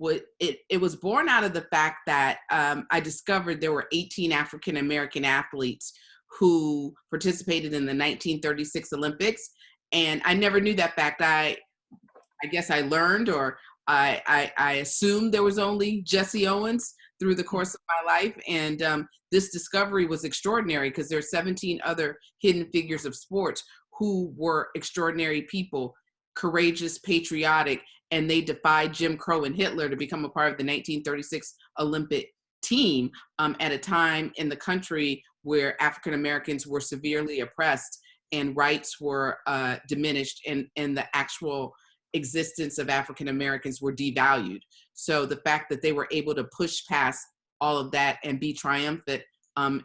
it was born out of the fact that I discovered there were 18 African American athletes who participated in the 1936 Olympics, and I never knew that fact. I guess I learned, or I assumed there was only Jesse Owens through the course of my life, and this discovery was extraordinary because there are 17 other hidden figures of sports who were extraordinary people, courageous, patriotic, and they defied Jim Crow and Hitler to become a part of the 1936 Olympic team at a time in the country where African Americans were severely oppressed and rights were diminished, and the actual existence of African Americans were devalued. So the fact that they were able to push past all of that and be triumphant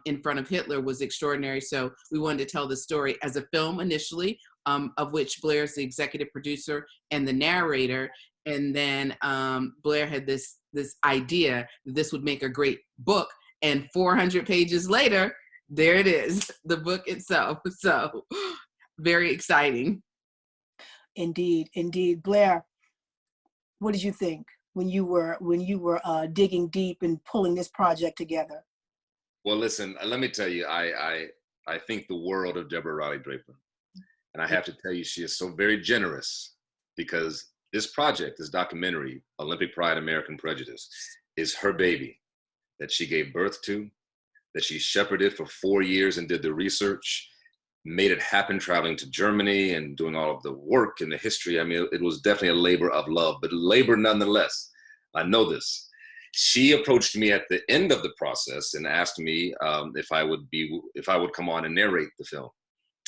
in front of Hitler was extraordinary. So we wanted to tell the story as a film initially, of which Blair's the executive producer and the narrator. And then Blair had this idea that this would make a great book. And 400 pages later, there it is, the book itself. So very exciting. Indeed, indeed. Blair, what did you think when you were digging deep and pulling this project together? Well, listen, let me tell you, I think the world of Deborah Riley Draper. And I have to tell you, she is so very generous, because this project, this documentary, Olympic Pride, American Prejudice, is her baby that she gave birth to, that she shepherded for 4 years and did the research, made it happen, traveling to Germany and doing all of the work and the history. I mean, it was definitely a labor of love, but labor nonetheless. I know this. She approached me at the end of the process and asked me if I would come on and narrate the film.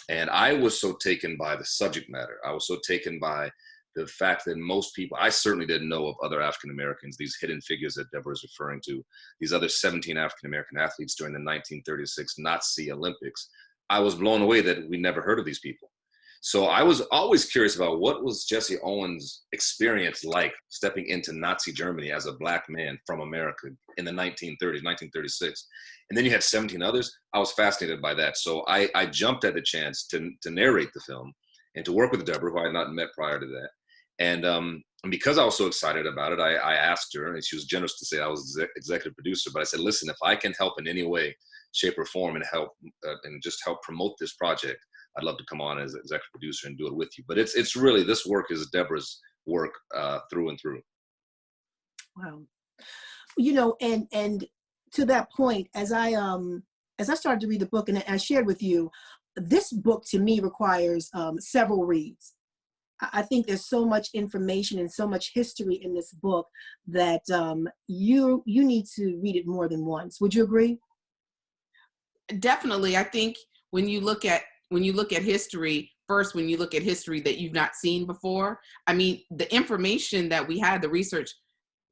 And I was so taken by the subject matter. I was so taken by the fact that most people, I certainly didn't know of other African Americans, these hidden figures that Deborah is referring to, these other 17 African American athletes during the 1936 Nazi Olympics. I was blown away that we never heard of these people. So I was always curious about what was Jesse Owens' experience like stepping into Nazi Germany as a Black man from America in the 1930s, 1936. And then you had 17 others. I was fascinated by that. So I jumped at the chance to narrate the film and to work with Deborah, who I had not met prior to that. And because I was so excited about it, I asked her, and she was generous to say I was executive producer, but I said, listen, if I can help in any way, shape, or form and help and just help promote this project, I'd love to come on as executive producer and do it with you. But it's really, this work is Deborah's work through and through. Wow. You know, and to that point, as I started to read the book, and I shared with you, this book to me requires several reads. I think there's so much information and so much history in this book that you need to read it more than once. Would you agree? Definitely. I think when you look at history, first, when you look at history that you've not seen before, I mean, the information that we had, the research,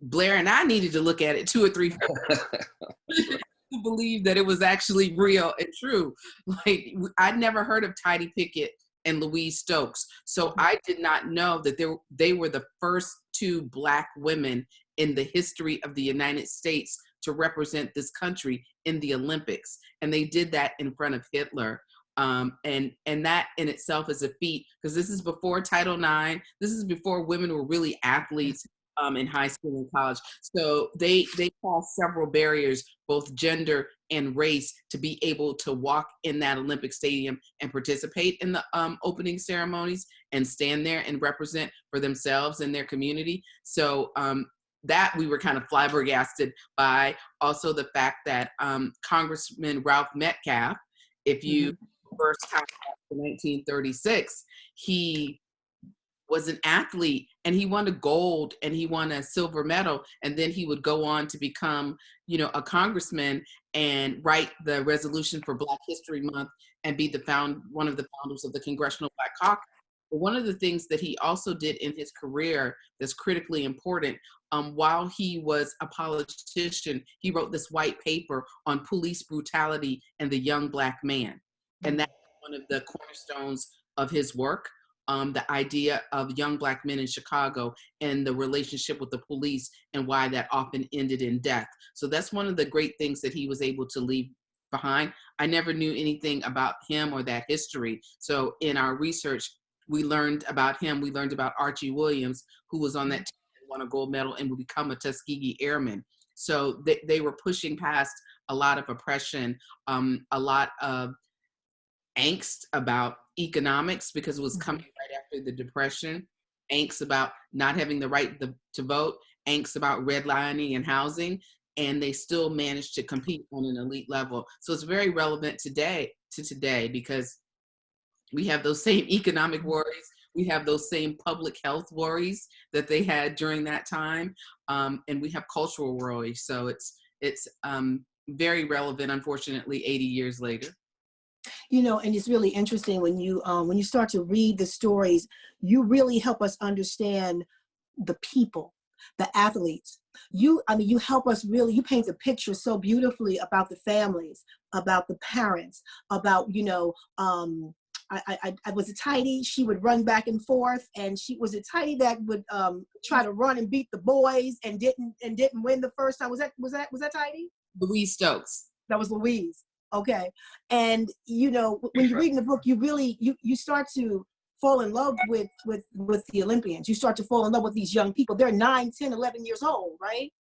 Blair and I needed to look at it 2 or 3 times to believe that it was actually real and true. Like, I'd never heard of Tidie Pickett and Louise Stokes. So I did not know that they were the first 2 Black women in the history of the United States to represent this country in the Olympics. And they did that in front of Hitler. And that in itself is a feat, because this is before Title IX. This is before women were really athletes in high school and college. So they crossed several barriers, both gender and race, to be able to walk in that Olympic stadium and participate in the opening ceremonies and stand there and represent for themselves and their community. So that we were kind of flabbergasted by. Also the fact that Congressman Ralph Metcalfe, if you first count back to 1936, he was an athlete and he won a gold and he won a silver medal, and then he would go on to become, a congressman and write the resolution for Black History Month and be one of the founders of the Congressional Black Caucus. But one of the things that he also did in his career that's critically important, while he was a politician, he wrote this white paper on police brutality and the young Black man. And that's one of the cornerstones of his work, the idea of young Black men in Chicago and the relationship with the police and why that often ended in death. So that's one of the great things that he was able to leave behind. I never knew anything about him or that history. So in our research, we learned about him. We learned about Archie Williams, who was on that team that won a gold medal and would become a Tuskegee Airman. So they were pushing past a lot of oppression, a lot of angst about economics because it was coming right after the Depression, angst about not having the right to vote, angst about redlining and housing, and they still managed to compete on an elite level. So it's very relevant today because we have those same economic worries. We have those same public health worries that they had during that time, and we have cultural worries. So it's very relevant, unfortunately, 80 years later. You know, and it's really interesting when you start to read the stories, you really help us understand the people, the athletes. You help us really, you paint the picture so beautifully about the families, about the parents, about, I was a tighty. She would run back and forth, and she was a tighty that would try to run and beat the boys and didn't win the first time. Was that tighty? Louise Stokes. That was Louise. Okay. And when you're reading the book, you really you start to fall in love with the Olympians. You start to fall in love with these young people. They're 9, 10, 11 years old, right?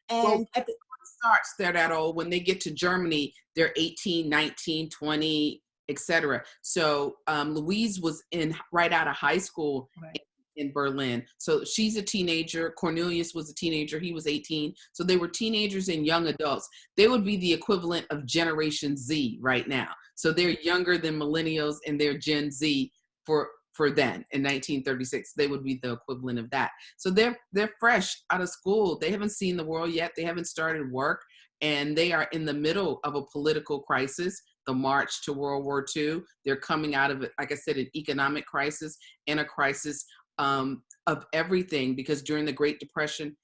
And at the starts, they're that old. When they get to Germany, they're 18, 19, 20, etc. So Louise was right out of high school, right, in Berlin. So she's a teenager. Cornelius was a teenager. He was 18. So they were teenagers and young adults. They would be the equivalent of Generation Z right now. So they're younger than millennials, and they're Gen Z for then in 1936. They would be the equivalent of that. So they're fresh out of school. They haven't seen the world yet. They haven't started work, and they are in the middle of a political crisis, the march to World War II. They're coming out of it, like I said, an economic crisis and a crisis of everything, because during the Great Depression,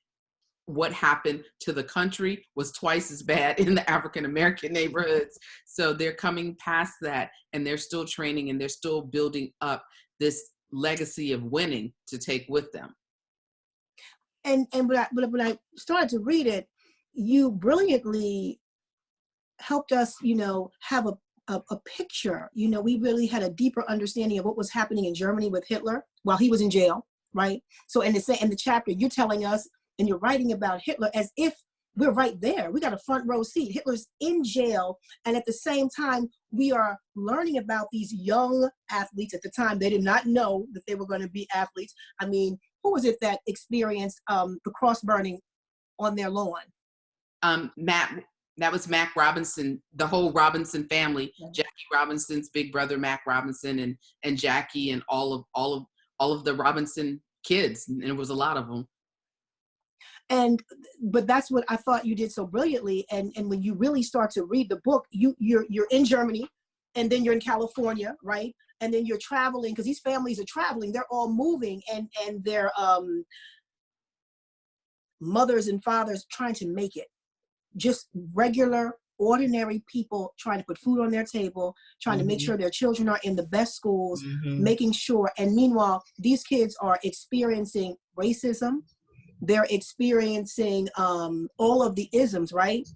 what happened to the country was twice as bad in the African-American neighborhoods. So they're coming past that, and they're still training, and they're still building up this legacy of winning to take with them. And when I started to read it, you brilliantly helped us, have a picture. We really had a deeper understanding of what was happening in Germany with Hitler while he was in jail, right? So in the chapter, you're telling us, and you're writing about Hitler as if we're right there. We got a front row seat. Hitler's in jail, and at the same time, we are learning about these young athletes. At the time, they did not know that they were going to be athletes. I mean, who was it that experienced the cross burning on their lawn? That was Mac Robinson, the whole Robinson family. Yeah. Jackie Robinson's big brother, Mac Robinson, and Jackie, and all of the Robinson kids, and it was a lot of them. But that's what I thought you did so brilliantly. And when you really start to read the book, you're in Germany, and then you're in California, right? And then you're traveling, because these families are traveling. They're all moving, and they're mothers and fathers trying to make it. Just regular, ordinary people trying to put food on their table, trying to make sure their children are in the best schools, making sure. And meanwhile, these kids are experiencing racism. They're experiencing all of the isms, right?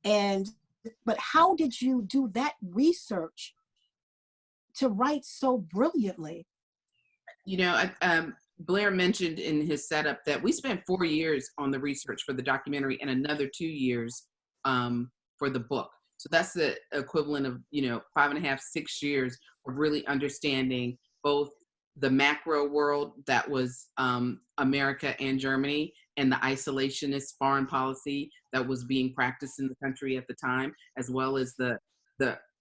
But how did you do that research to write so brilliantly? Blair mentioned in his setup that we spent 4 years on the research for the documentary and another 2 years for the book. So that's the equivalent of 5.5, 6 years of really understanding both the macro world that was America and Germany, and the isolationist foreign policy that was being practiced in the country at the time, as well as the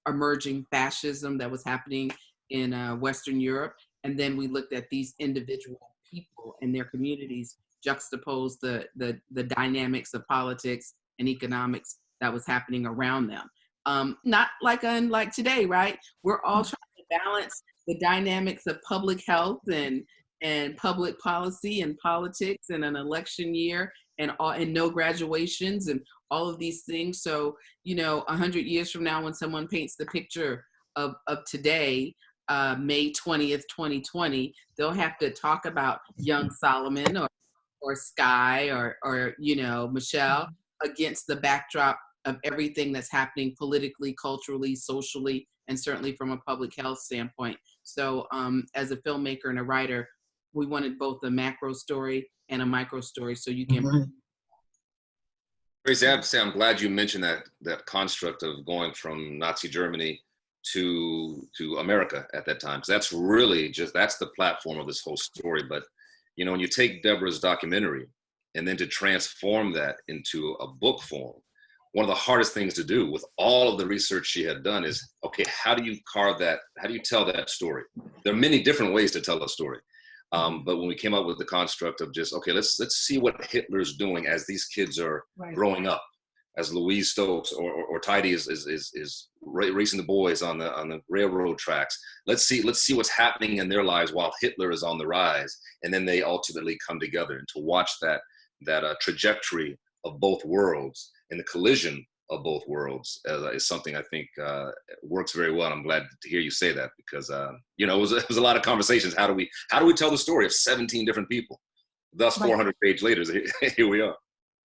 emerging fascism that was happening in Western Europe. And then we looked at these individual people and their communities, juxtaposed the dynamics of politics and economics that was happening around them. Not like unlike today, right? We're all trying to balance the dynamics of public health and public policy and politics and an election year and no graduations and all of these things. So 100 years from now, when someone paints the picture of today, May 20th, 2020, they'll have to talk about young Solomon or Sky or Michelle against the backdrop of everything that's happening politically, culturally, socially, and certainly from a public health standpoint. So as a filmmaker and a writer, we wanted both a macro story and a micro story, so you can. Mhm. Tracy, I have to say, I'm glad you mentioned that construct of going from Nazi Germany to America at that time. So that's the platform of this whole story. But you know, when you take Deborah's documentary and then to transform that into a book form, one of the hardest things to do with all of the research she had done is, okay, how do you carve that? How do you tell that story? There are many different ways to tell a story. But when we came up with the construct of just, okay, let's see what Hitler's doing as these kids are Right. growing up, as Louise Stokes or Tidy is racing the boys on the railroad tracks. Let's see what's happening in their lives while Hitler is on the rise, and then they ultimately come together. And to watch that trajectory of both worlds and the collision of both worlds is something I think works very well. I'm glad to hear you say that, because you know, it was a lot of conversations. How do we tell the story of 17 different people? Thus, Right. 400 pages later, here we are.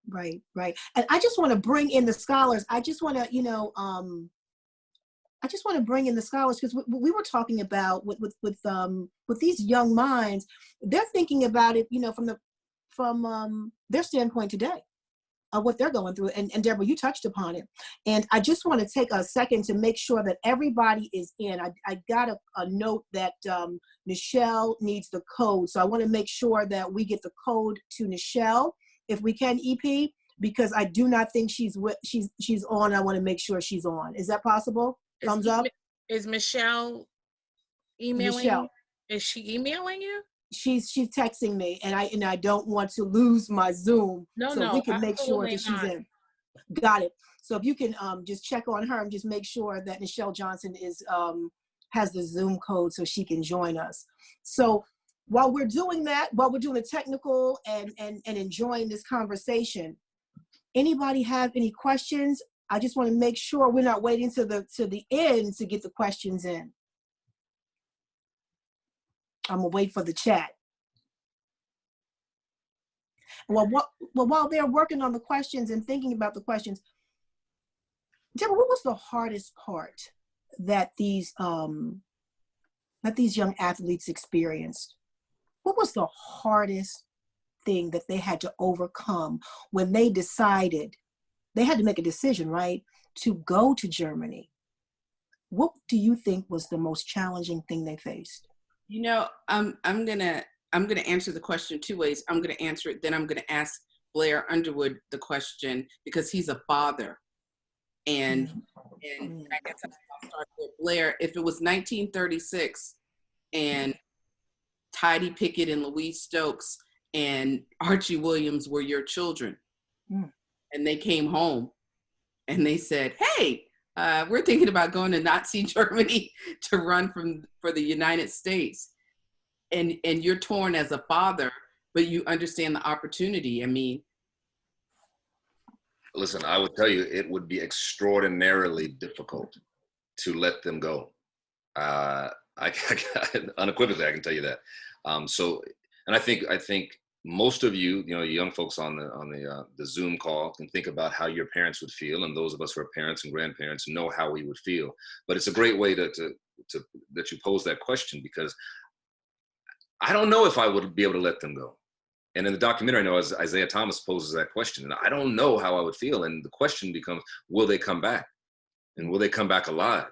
Right, right. And I just want to bring in the scholars. I just want to, you know, I just want to bring in the scholars, because we were talking about with these young minds, they're thinking about it, you know, from their standpoint today, of what they're going through. And Deborah, you touched upon it. And I just want to take a second to make sure that everybody is in. I got a note that Nichelle needs the code. So I want to make sure that we get the code to Nichelle, if we can, EP, because I do not think she's on. I want to make sure she's on. Is that possible? Thumbs up. Is Michelle emailing? Nichelle. Is she emailing you? She's texting me, and I don't want to lose my Zoom. No, so we can make sure absolutely that she's not. in. Got it. So if you can just check on her and just make sure that Nichelle Johnson is has the Zoom code so she can join us. So while we're doing that, while we're doing the technical and enjoying this conversation, anybody have any questions? I just want to make sure we're not waiting to the end to get the questions in. I'm gonna wait for the chat. Well, while they're working on the questions and thinking about the questions, Deborah, what was the hardest part that these young athletes experienced? What was the hardest thing that they had to overcome when they decided, they had to make a decision, right, to go to Germany? What do you think was the most challenging thing they faced? You know, I'm gonna answer the question two ways. I'm gonna answer it, then I'm gonna ask Blair Underwood the question, because he's a father. And I guess I'll start with Blair. If it was 1936 and Tidy Pickett and Louise Stokes and Archie Williams were your children, and they came home and they said, hey, we're thinking about going to Nazi Germany to run for the United States. And you're torn as a father, but you understand the opportunity. I mean, Listen, I would tell you, it would be extraordinarily difficult to let them go. Unequivocally, I can tell you that. And I think most of you, you know, young folks on the Zoom call can think about how your parents would feel, and those of us who are parents and grandparents know how we would feel. But it's a great way that you pose that question, because I don't know if I would be able to let them go. And in the documentary, I know as Isaiah Thomas poses that question, and I don't know how I would feel. And the question becomes, will they come back? And will they come back alive?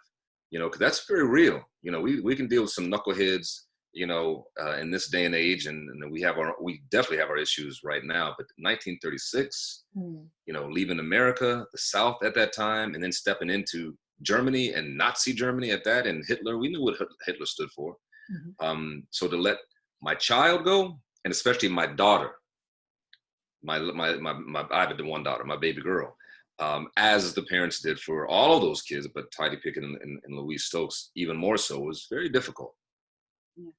You know, because that's very real. You know, we can deal with some knuckleheads, you know, in this day and age, and we definitely have our issues right now. But 1936, you know, leaving America, the South at that time, and then stepping into Germany and Nazi Germany at that, and Hitler, we knew what Hitler stood for. So to let my child go, and especially my daughter, I have one daughter, my baby girl, as the parents did for all of those kids, but Tidy Pickett and Louise Stokes even more so, was very difficult. Yeah.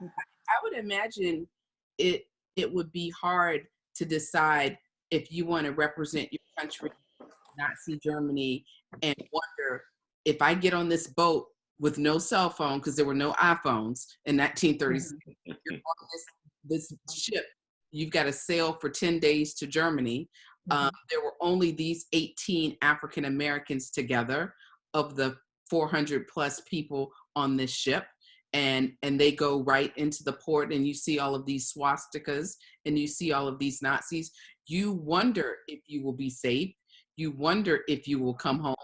I would imagine it would be hard to decide if you want to represent your country, Nazi Germany, and wonder, if I get on this boat with no cell phone, because there were no iPhones in 1936, you're on this ship, you've got to sail for 10 days to Germany. There were only these 18 African Americans together of the 400 plus people on this ship. and they go right into the port, and you see all of these swastikas and you see all of these Nazis. You wonder if you will be safe. You wonder if you will come home.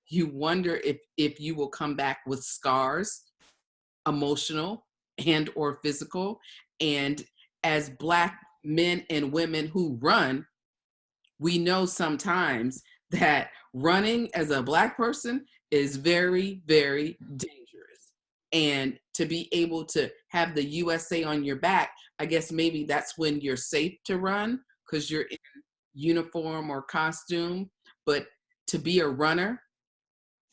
You wonder if you will come back with scars, emotional and or physical. And as Black men and women who run, we know sometimes that running as a Black person is very, very dangerous. And to be able to have the USA on your back, I guess maybe that's when you're safe to run because you're in uniform or costume. But to be a runner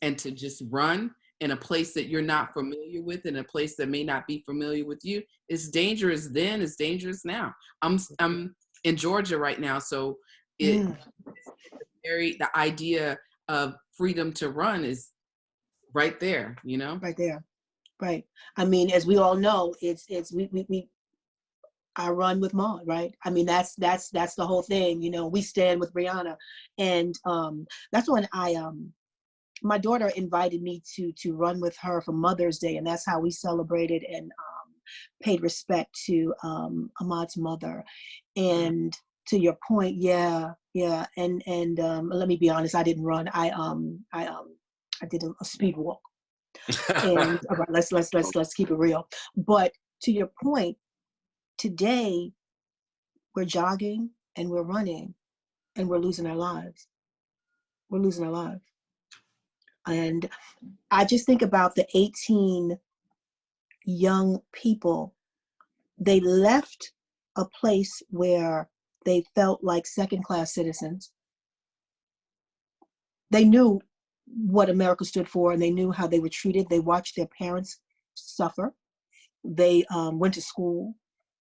and to just run in a place that you're not familiar with, in a place that may not be familiar with you, is dangerous then, it's dangerous now. I'm in Georgia right now, so it's the idea of freedom to run is right there, you know? Right there. Right. I mean, as we all know, I run with Maud, right? I mean, that's the whole thing, you know, we stand with Brianna. And that's when my daughter invited me to run with her for Mother's Day, and that's how we celebrated and paid respect to Ahmad's mother. And to your point, yeah. And let me be honest, I didn't run. I did a speed walk. And all right, let's keep it real. But to your point, today we're jogging and we're running and we're losing our lives. We're losing our lives. And I just think about the 18 young people. They left a place where they felt like second-class citizens. They knew what America stood for, and they knew how they were treated. They watched their parents suffer. They went to school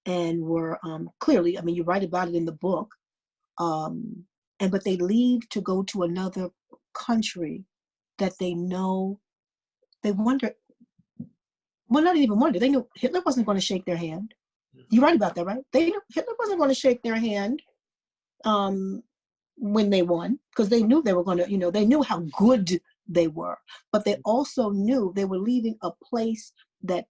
and were clearly, I mean, you write about it in the book, but they leave to go to another country that they know, they wonder, well, not even wonder, they knew Hitler wasn't going to shake their hand. You write about that, right? They knew Hitler wasn't going to shake their hand when they won, because they knew they were going to, you know, they knew how good they were, but they also knew they were leaving a place that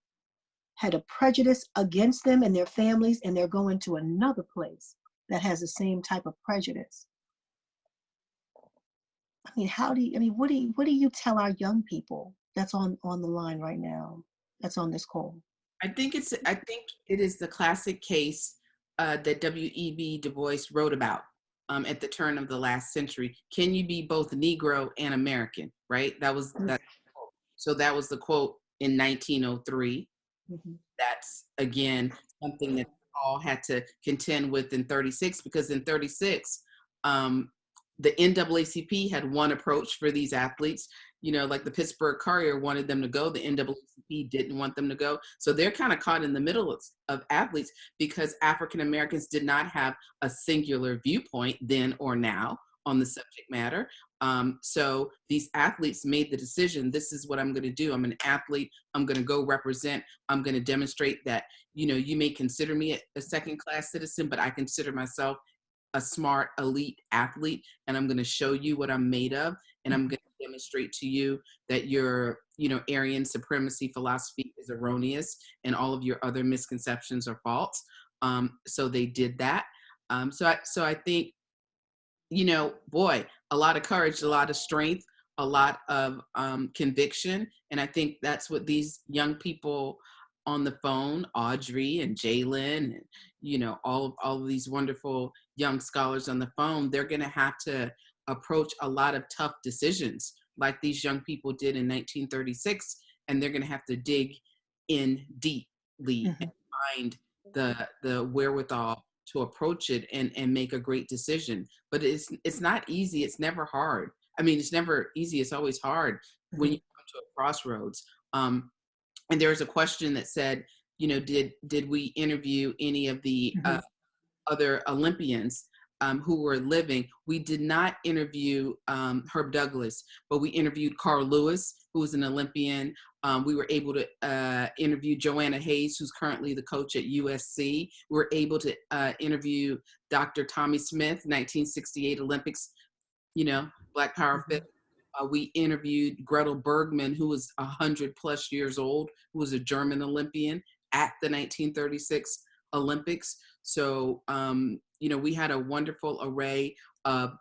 had a prejudice against them and their families, and they're going to another place that has the same type of prejudice. I mean, what do you tell our young people that's on the line right now, that's on this call? I think it is the classic case that W.E.B. Du Bois wrote about at the turn of the last century. Can you be both Negro and American? Right? That was that. So that was the quote in 1903. Mm-hmm. That's again something that all had to contend with in 36, because in 36, the NAACP had one approach for these athletes. You know, like the Pittsburgh Courier wanted them to go, the NAACP didn't want them to go. So they're kind of caught in the middle of athletes, because African Americans did not have a singular viewpoint then or now on the subject matter. So these athletes made the decision, this is what I'm going to do. I'm an athlete. I'm going to go represent. I'm going to demonstrate that, you know, you may consider me a second-class citizen, but I consider myself a smart, elite athlete, and I'm going to show you what I'm made of, and I'm going to demonstrate to you that your, you know, Aryan supremacy philosophy is erroneous, and all of your other misconceptions are false. So they did that. So I think, you know, boy, a lot of courage, a lot of strength, a lot of conviction, and I think that's what these young people on the phone, Audrey and Jalen, and, you know, all of these wonderful young scholars on the phone, they're going to have to approach a lot of tough decisions like these young people did in 1936, and they're going to have to dig in deeply and find the wherewithal to approach it and make a great decision. But it's not easy. It's never hard. I mean, it's never easy. It's always hard when you come to a crossroads. And there's a question that said, you know, did we interview any of the other Olympians who were living? We did not interview Herb Douglas, but we interviewed Carl Lewis, who was an Olympian. We were able to interview Joanna Hayes, who's currently the coach at USC. We were able to interview Dr. Tommy Smith, 1968 Olympics, you know, Black Power fit. We interviewed Gretel Bergmann, who was 100+ years old, who was a German Olympian at the 1936 Olympics. So, we had a wonderful array of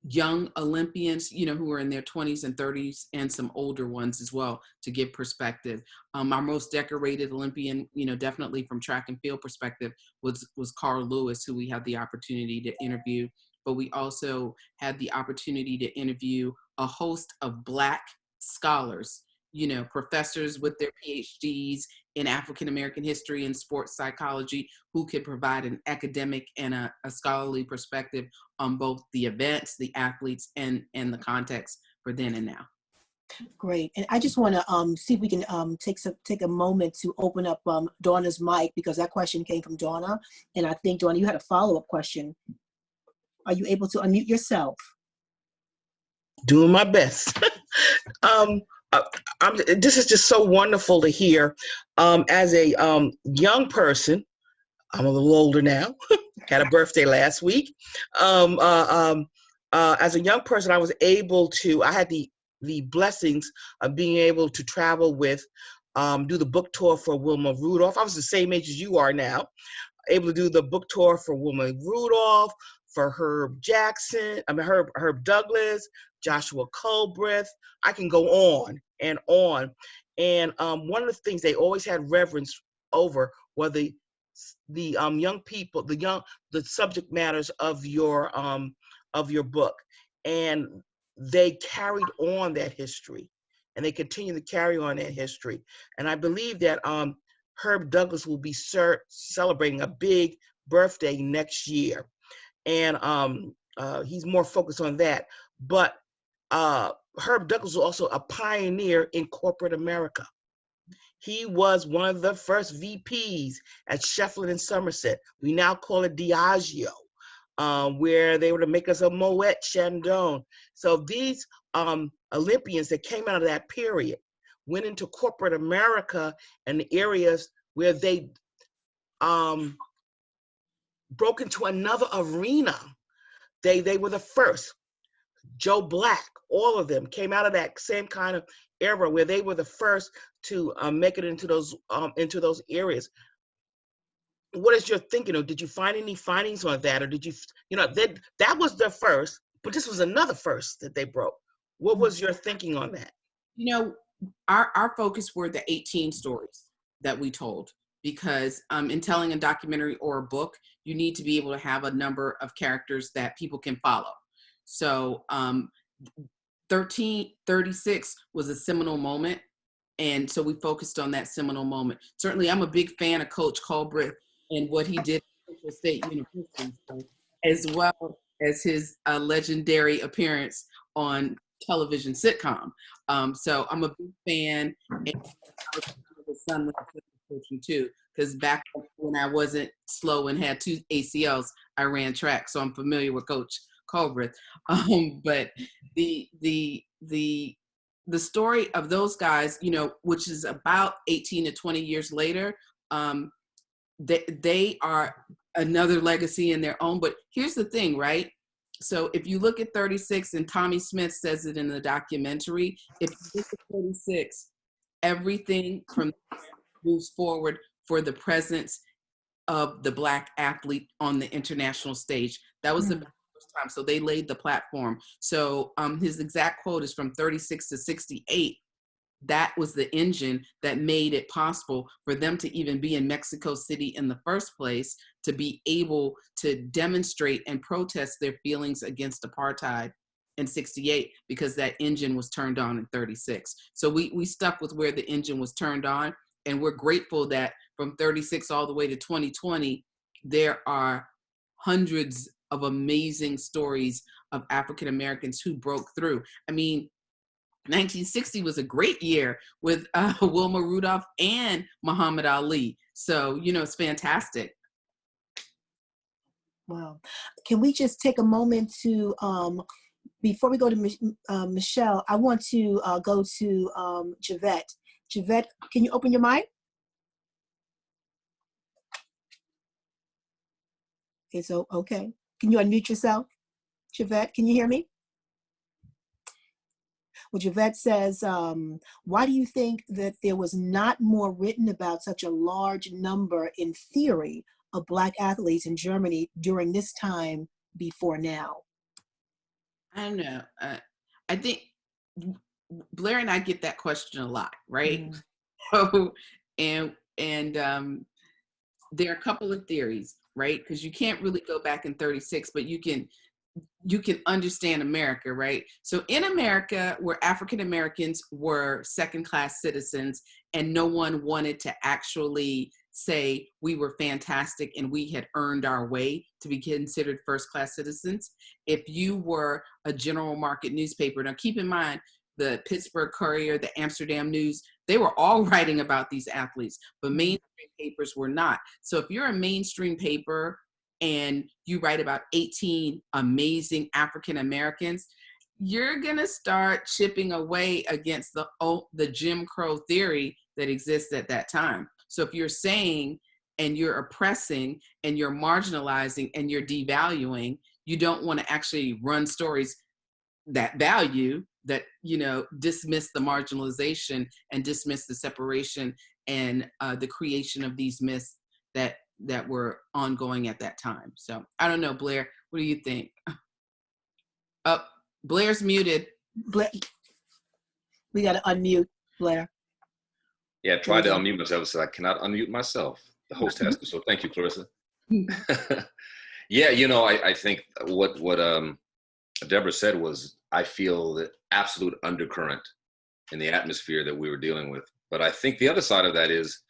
young Olympians, who were in their 20s and 30s, and some older ones as well, to give perspective. Our most decorated Olympian, definitely from track and field perspective, was Carl Lewis, who we had the opportunity to interview. But we also had the opportunity to interview a host of Black scholars, professors with their PhDs in African American history and sports psychology, who could provide an academic and a scholarly perspective on both the events, the athletes, and the context for then and now. Great. And I just want to see if we can take a moment to open up Donna's mic, because that question came from Donna. And I think, Donna, you had a follow-up question. Are you able to unmute yourself? Doing my best. This is just so wonderful to hear. As a young person, I'm a little older now, had a birthday last week. As a young person, I was able to, I had the blessings of being able to travel with, do the book tour for Wilma Rudolph. I was the same age as you are now, able to do the book tour for Wilma Rudolph, for Herb Douglas, Joshua Culbreth. I can go on and on. And one of the things they always had reverence over were the young people, the subject matters of your book, and they carried on that history, and they continue to carry on that history. And I believe that Herb Douglas will be celebrating a big birthday next year, and he's more focused on that. But Herb Douglas was also a pioneer in corporate America. He was one of the first VPs at Shefflin and Somerset. We now call it Diageo, where they were to make us a Moet Chandon. So these Olympians that came out of that period went into corporate America and the areas where they broke into another arena. They were the first. Joe Black, all of them came out of that same kind of era where they were the first to make it into those areas. What is your thinking? Or did you find any findings on that? Or did you, that was their first, but this was another first that they broke. What was your thinking on that? Our focus were the 18 stories that we told, because in telling a documentary or a book, you need to be able to have a number of characters that people can follow. So 1336 was a seminal moment. And so we focused on that seminal moment. Certainly, I'm a big fan of Coach Culbreth and what he did at Central State University, as well as his legendary appearance on television sitcom. So I'm a big fan, and his son went to coaching too, because back when I wasn't slow and had 2 ACLs, I ran track, so I'm familiar with Coach Culbreth. But the story of those guys, which is about 18 to 20 years later, they are another legacy in their own. But here's the thing, right? So if you look at 36, and Tommy Smith says it in the documentary, if you look at 36, everything from moves forward for the presence of the Black athlete on the international stage. That was the first time. So they laid the platform. So his exact quote is from 36 to 68. That was the engine that made it possible for them to even be in Mexico City in the first place, to be able to demonstrate and protest their feelings against apartheid in 68, because that engine was turned on in 36. So we stuck with where the engine was turned on, and we're grateful that from 36 all the way to 2020, there are hundreds of amazing stories of African Americans who broke through. I mean, 1960 was a great year with Wilma Rudolph and Muhammad Ali. So, it's fantastic. Wow. Can we just take a moment to, before we go to Michelle, I want to go to Javette. Javette, can you open your mic? It's okay. Can you unmute yourself? Javette, can you hear me? Well, Javette says, why do you think that there was not more written about such a large number in theory of Black athletes in Germany during this time before now? I don't know. I think Blair and I get that question a lot, right? Mm. So, and there are a couple of theories, right? Because you can't really go back in 36, but you can understand America, right? So in America, where African Americans were second-class citizens and no one wanted to actually say we were fantastic and we had earned our way to be considered first-class citizens. If you were a general market newspaper, now keep in mind, the Pittsburgh Courier, the Amsterdam News, they were all writing about these athletes, but mainstream papers were not. So if you're a mainstream paper and you write about 18 amazing African Americans, you're gonna start chipping away against the Jim Crow theory that exists at that time. So if you're saying and you're oppressing and you're marginalizing and you're devaluing, you don't want to actually run stories that value, that, you know, dismiss the marginalization and dismiss the separation and the creation of these myths that were ongoing at that time. So I don't know, Blair, what do you think? Oh, Blair's muted. Blair, we got to unmute Blair. Yeah, I tried to unmute myself, so I cannot unmute myself. The host has to, so thank you, Clarissa. Yeah, you know, I think what Deborah said was, I feel the absolute undercurrent in the atmosphere that we were dealing with. But I think the other side of that is,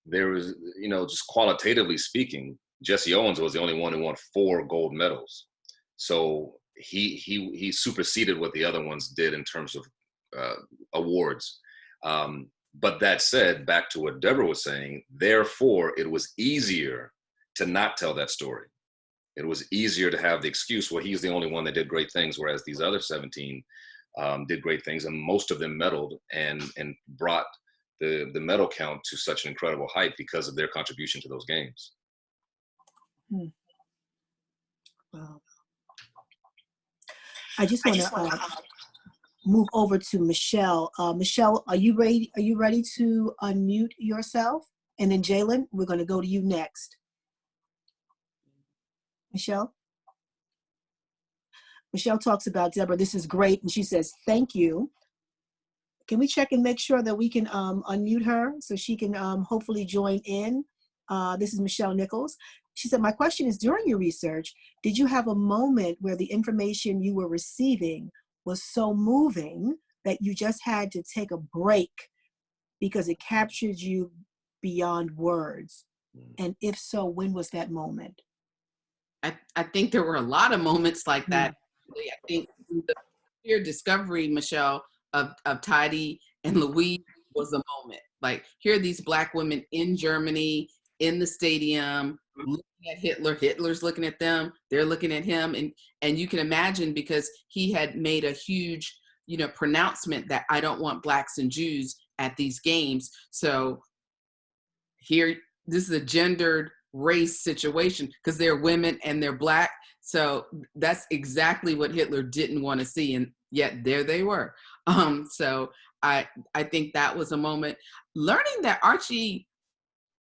there was, you know, just qualitatively speaking, Jesse Owens was the only one who won 4 gold medals. So he superseded what the other ones did in terms of awards. But that said, back to what Deborah was saying, therefore, it was easier to not tell that story. It was easier to have the excuse, well, he's the only one that did great things, whereas these other 17 did great things, and most of them medaled and brought the medal count to such an incredible height because of their contribution to those games. Wow. I just want to move over to Michelle. Michelle, are you ready? Are you ready to unmute yourself? And then Jalen, we're going to go to you next. Michelle? Michelle talks about Deborah, this is great. And she says, thank you. Can we check and make sure that we can unmute her so she can hopefully join in? This is Michelle Nichols. She said, my question is, during your research, did you have a moment where the information you were receiving was so moving that you just had to take a break because it captured you beyond words? And if so, when was that moment? I think there were a lot of moments like that. I think the sheer discovery, Michelle, of Tidy and Louise was a moment. Like, here are these Black women in Germany, in the stadium, looking at Hitler. Hitler's looking at them. They're looking at him. And you can imagine, because he had made a huge, you know, pronouncement that I don't want Blacks and Jews at these games. So here, this is a gendered race situation because they're women and they're Black. So that's exactly what Hitler didn't want to see. And yet there they were. So I think that was a moment. Learning that Archie,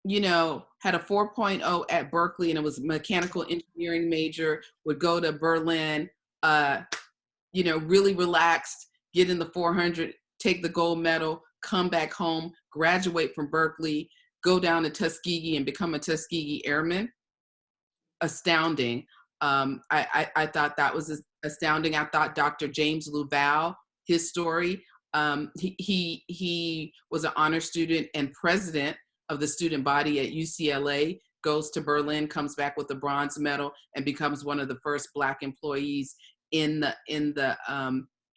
you know, had a 4.0 at Berkeley and it was mechanical engineering major, would go to Berlin, you know, really relaxed, get in the 400, take the gold medal, come back home, graduate from Berkeley, go down to Tuskegee and become a Tuskegee Airman. Astounding. I thought that was astounding. I thought Dr. James Louval, his story, he was an honor student and president of the student body at UCLA, goes to Berlin, comes back with a bronze medal, and becomes one of the first Black employees in the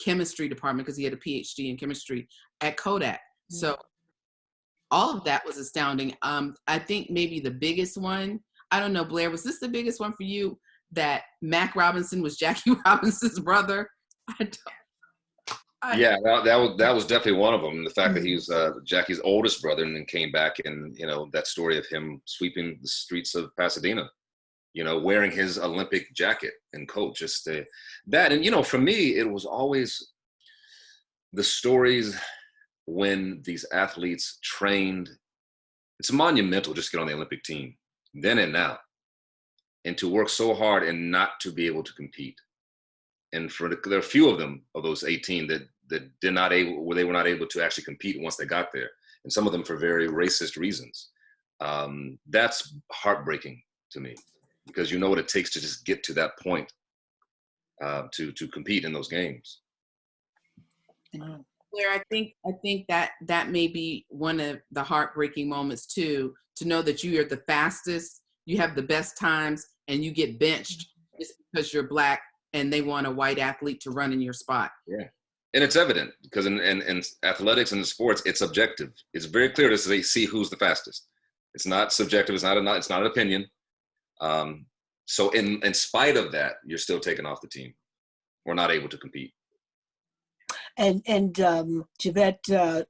chemistry department, because he had a PhD in chemistry at Kodak. So all of that was astounding. I think maybe the biggest one, I don't know, Blair, was this the biggest one for you, that Mac Robinson was Jackie Robinson's brother? Yeah, that was definitely one of them. The fact that he was Jackie's oldest brother, and then came back, and, you know, that story of him sweeping the streets of Pasadena, you know, wearing his Olympic jacket and coat, just that. And, you know, for me, it was always, the stories when these athletes trained, it's monumental just to get on the Olympic team, then and now, and to work so hard and not to be able to compete. And there are a few of them, of those 18, that they were not able to actually compete once they got there, and some of them for very racist reasons. That's heartbreaking to me, because you know what it takes to just get to that point, to compete in those games. Blair, I think that may be one of the heartbreaking moments too, to know that you are the fastest, you have the best times, and you get benched just because you're Black and they want a white athlete to run in your spot. Yeah, and it's evident because in athletics and in sports, it's objective. It's very clear to see who's the fastest. It's not subjective. It's not an opinion. So in spite of that, you're still taken off the team or not able to compete. And Javette,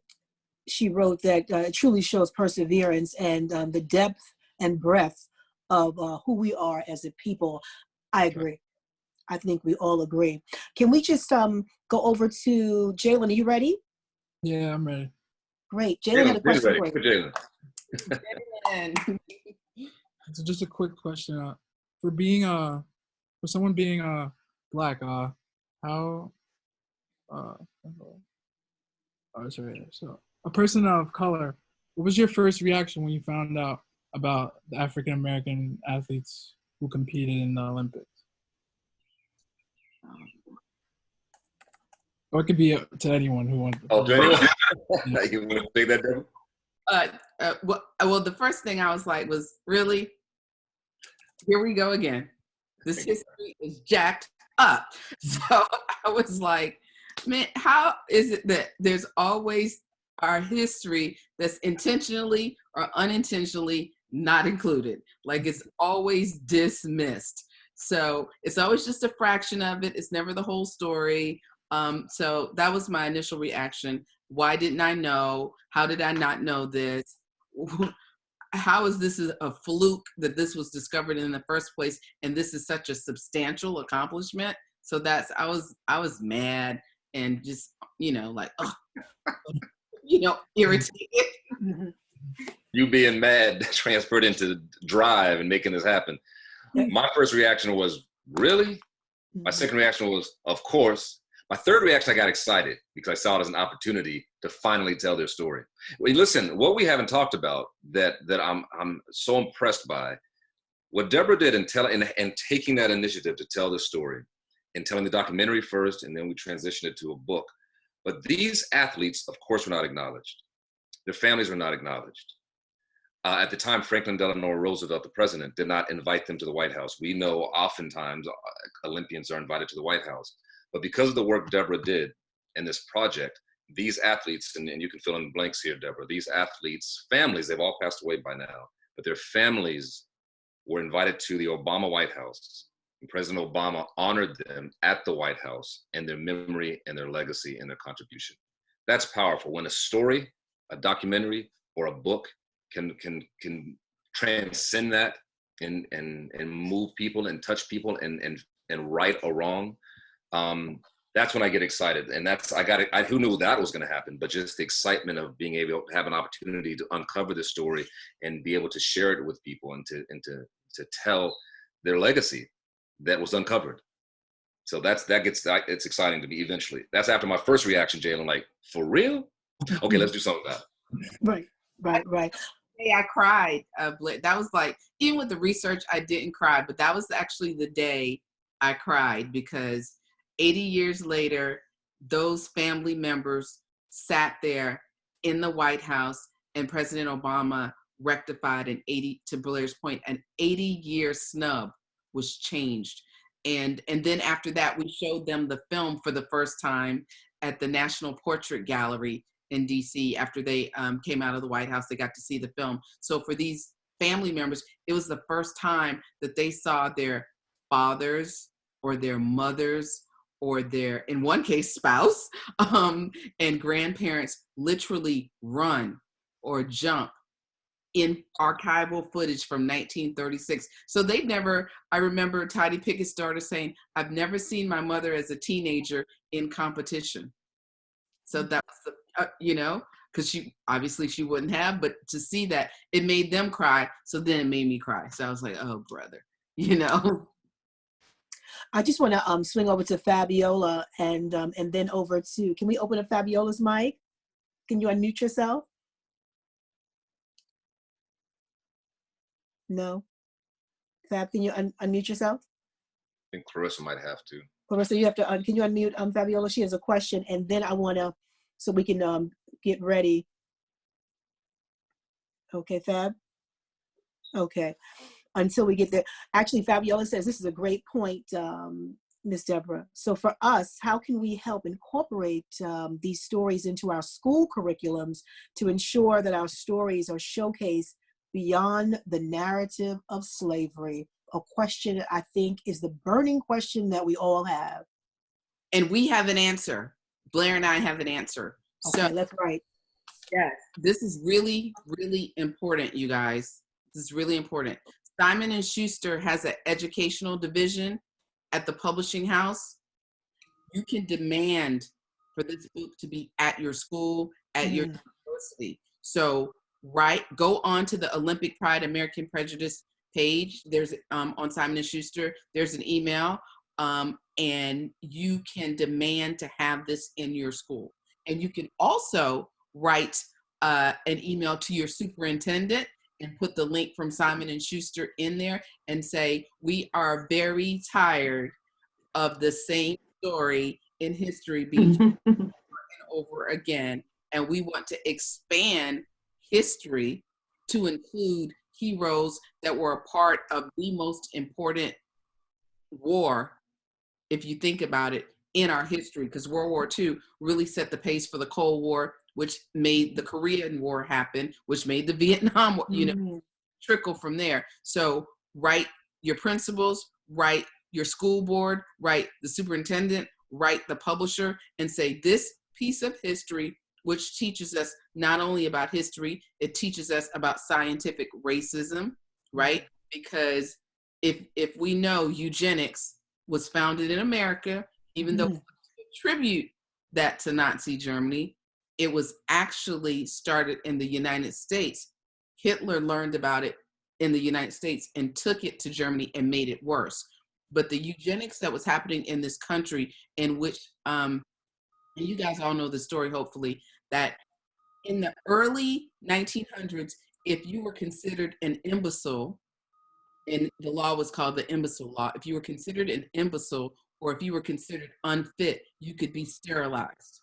she wrote that it truly shows perseverance and the depth and breadth of who we are as a people. I agree. I think we all agree. Can we just go over to Jalen? Are you ready? Yeah, I'm ready. Great. Jalen had a question for you. So just a quick question. For someone being Black, how so a person of color, what was your first reaction when you found out about the African American athletes who competed in the Olympics? Or it could be to anyone who wants. Oh, to anyone? You want to say that, Deborah? Well, the first thing I was like was, really? Here we go again. This history is jacked up. So I was like, man, how is it that there's always our history that's intentionally or unintentionally not included? Like, it's always dismissed. So it's always just a fraction of it. It's never the whole story. So that was my initial reaction. Why didn't I know? How did I not know this? How is this a fluke that this was discovered in the first place? And this is such a substantial accomplishment. So I was mad and just, like, irritated. You being mad transferred into drive and making this happen. My first reaction was, really? My second reaction was, of course. My third reaction, I got excited because I saw it as an opportunity to finally tell their story. Well, listen, what we haven't talked about that I'm so impressed by, what Deborah did in taking that initiative to tell the story, and telling the documentary first, and then we transitioned it to a book. But these athletes, of course, were not acknowledged. Their families were not acknowledged. At the time, Franklin Delano Roosevelt, the president, did not invite them to the White House. We know oftentimes Olympians are invited to the White House. But because of the work Deborah did in this project, these athletes, and you can fill in the blanks here, Deborah, these athletes' families, they've all passed away by now, but their families were invited to the Obama White House. And President Obama honored them at the White House and their memory and their legacy and their contribution. That's powerful. When a story, a documentary, or a book can transcend that and move people and touch people and right or wrong, that's when I get excited. And who knew that was going to happen, but just the excitement of being able to have an opportunity to uncover the story and be able to share it with people and to tell their legacy that was uncovered. So it's exciting to me eventually. That's after my first reaction, Jalen, like, for real? Okay, let's do something about it. Right. Hey, I cried. That was like, even with the research, I didn't cry, but that was actually the day I cried, because 80 years later, those family members sat there in the White House, and President Obama rectified to Blair's point, an 80-year snub was changed. And then after that, we showed them the film for the first time at the National Portrait Gallery in DC. After they came out of the White House, they got to see the film. So for these family members, it was the first time that they saw their fathers or their mothers or their, in one case, spouse and grandparents literally run or jump in archival footage from 1936. So I remember Tidy Pickett's daughter saying, I've never seen my mother as a teenager in competition. So that was the, you know, because she obviously she wouldn't have, but to see that it made them cry. So then it made me cry. So I was like, oh, brother, you know. I just want to swing over to Fabiola and then over to, can we open up Fabiola's mic? Can you unmute yourself? No. Fab, can you unmute yourself? I think Clarissa might have to. Clarissa, you have to, can you unmute Fabiola? She has a question, and then I want to, so we can get ready. Okay, Fab? Okay, until we get there. Actually, Fabiola says this is a great point, Ms. Deborah. So for us, how can we help incorporate these stories into our school curriculums to ensure that our stories are showcased beyond the narrative of slavery? A question I think is the burning question that we all have. And we have an answer. Blair and I have an answer. Okay, So let's write. yes, this is really, really important, you guys. This is really important. Simon and Schuster has an educational division at the publishing house. You can demand for this book to be at your school, at your university. So, go on to the Olympic Pride American Prejudice page. There's on Simon and Schuster. There's an email, and you can demand to have this in your school. And you can also write an email to your superintendent and put the link from Simon and Schuster in there and say, we are very tired of the same story in history being over and over again. And we want to expand history to include heroes that were a part of the most important war, if you think about it, in our history, because World War II really set the pace for the Cold War, which made the Korean War happen, which made the Vietnam War, you know, trickle from there. So write your principals, write your school board, write the superintendent, write the publisher, and say this piece of history, which teaches us not only about history, it teaches us about scientific racism, right? Because if we know eugenics was founded in America, even though we attribute that to Nazi Germany, it was actually started in the United States. Hitler learned about it in the United States and took it to Germany and made it worse. But the eugenics that was happening in this country, in which, and you guys all know the story, hopefully, that in the early 1900s, if you were considered an imbecile, and the law was called the imbecile law, if you were considered an imbecile or if you were considered unfit, you could be sterilized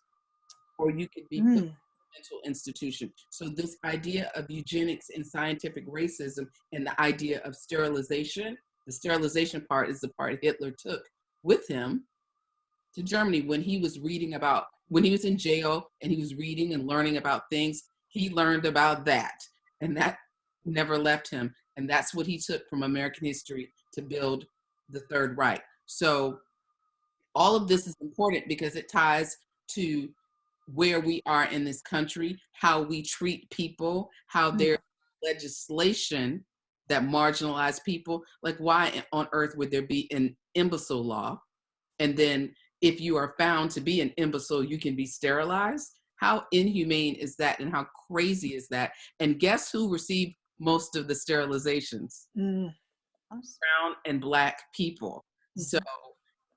or you could be put in a mental institution. So this idea of eugenics and scientific racism and the idea of sterilization, the sterilization part is the part Hitler took with him to Germany when he was reading about, when he was in jail and he was reading and learning about things, he learned about that. And that never left him. And that's what he took from American history to build the Third Reich. So all of this is important because it ties to where we are in this country, how we treat people, how there's legislation that marginalize people. Like, why on earth would there be an imbecile law? And then if you are found to be an imbecile, you can be sterilized. How inhumane is that? And how crazy is that? And guess who received most of the sterilizations? Brown and Black people. So,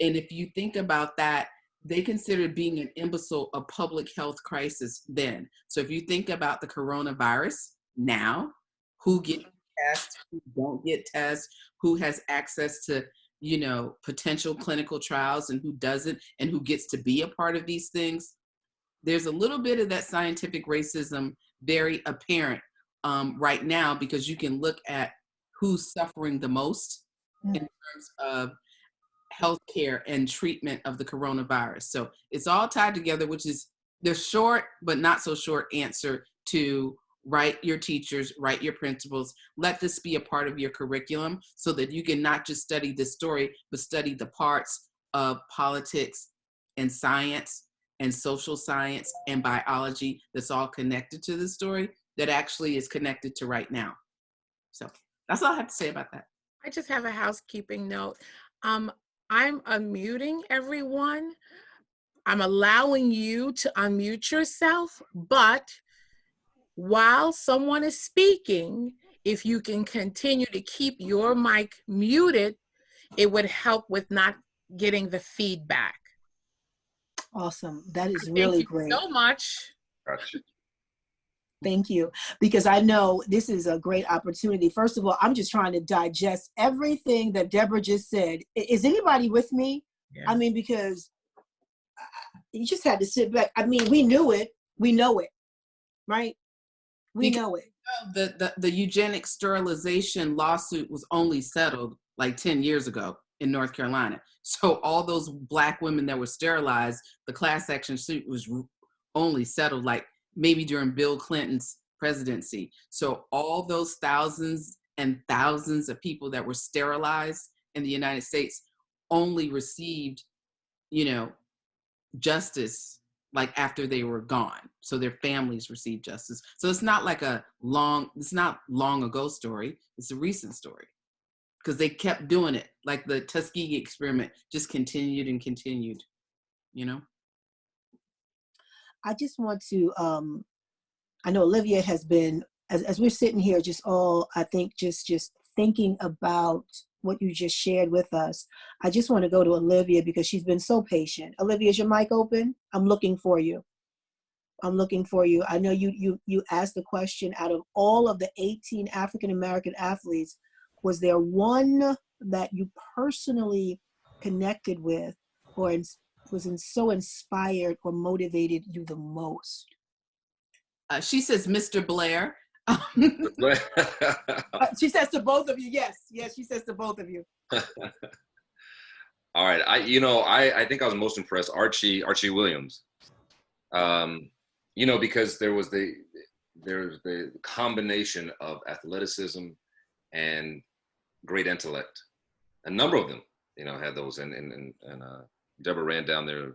and if you think about that, they considered being an imbecile a public health crisis then. So if you think about the coronavirus now, who gets tests, who don't get tests, who has access to, you know, potential clinical trials and who doesn't, and who gets to be a part of these things, there's a little bit of that scientific racism very apparent right now, because you can look at who's suffering the most in terms of healthcare and treatment of the coronavirus. So it's all tied together, which is the short but not so short answer to write your teachers, write your principals, let this be a part of your curriculum so that you can not just study this story, but study the parts of politics and science and social science and biology that's all connected to the story that actually is connected to right now. So that's all I have to say about that. I just have a housekeeping note. I'm unmuting everyone I'm allowing you to unmute yourself, but while someone is speaking, if you can continue to keep your mic muted, it would help with not getting the feedback. Awesome. That is Thank really you great. so much. Gotcha. Thank you. Because I know this is a great opportunity. First of all, I'm just trying to digest everything that Deborah just said. Is anybody with me? Yeah. I mean, because you just had to sit back. I mean, we knew it. We know it, right? We know it. The eugenic sterilization lawsuit was only settled like 10 years ago in North Carolina. So all those Black women that were sterilized, the class action suit was only settled like maybe during Bill Clinton's presidency. So all those thousands and thousands of people that were sterilized in the United States only received, justice like after they were gone. So their families received justice. So it's not like it's not long ago story. It's a recent story because they kept doing it. Like the Tuskegee experiment just continued and continued, I just want to, I know Olivia has been, as we're sitting here, just all, I think, just thinking about what you just shared with us. I just want to go to Olivia because she's been so patient. Olivia, is your mic open? I'm looking for you. I'm looking for you. I know you asked the question, out of all of the 18 African-American athletes, was there one that you personally connected with or so inspired or motivated you the most? She says, Mr. Blair. She says to both of you, yes. Yes, she says to both of you. All right. I think I was most impressed, Archie Williams. Because there was the combination of athleticism and great intellect. A number of them, had those, and Deborah ran down their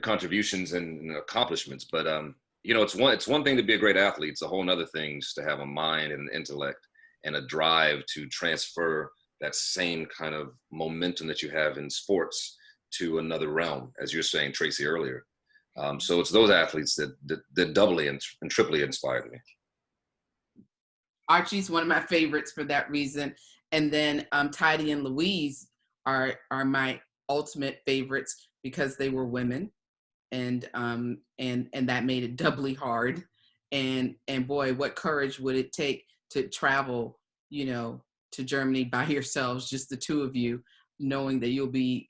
contributions and accomplishments. But it's one thing to be a great athlete. It's a whole other thing just to have a mind and an intellect and a drive to transfer that same kind of momentum that you have in sports to another realm, as you're saying, Tracy, earlier. So it's those athletes that doubly and triply inspired me. Archie's one of my favorites for that reason. And then Tidy and Louise are my ultimate favorites because they were women. And that made it doubly hard. And boy, what courage would it take to travel, to Germany by yourselves, just the two of you, knowing that you'll be,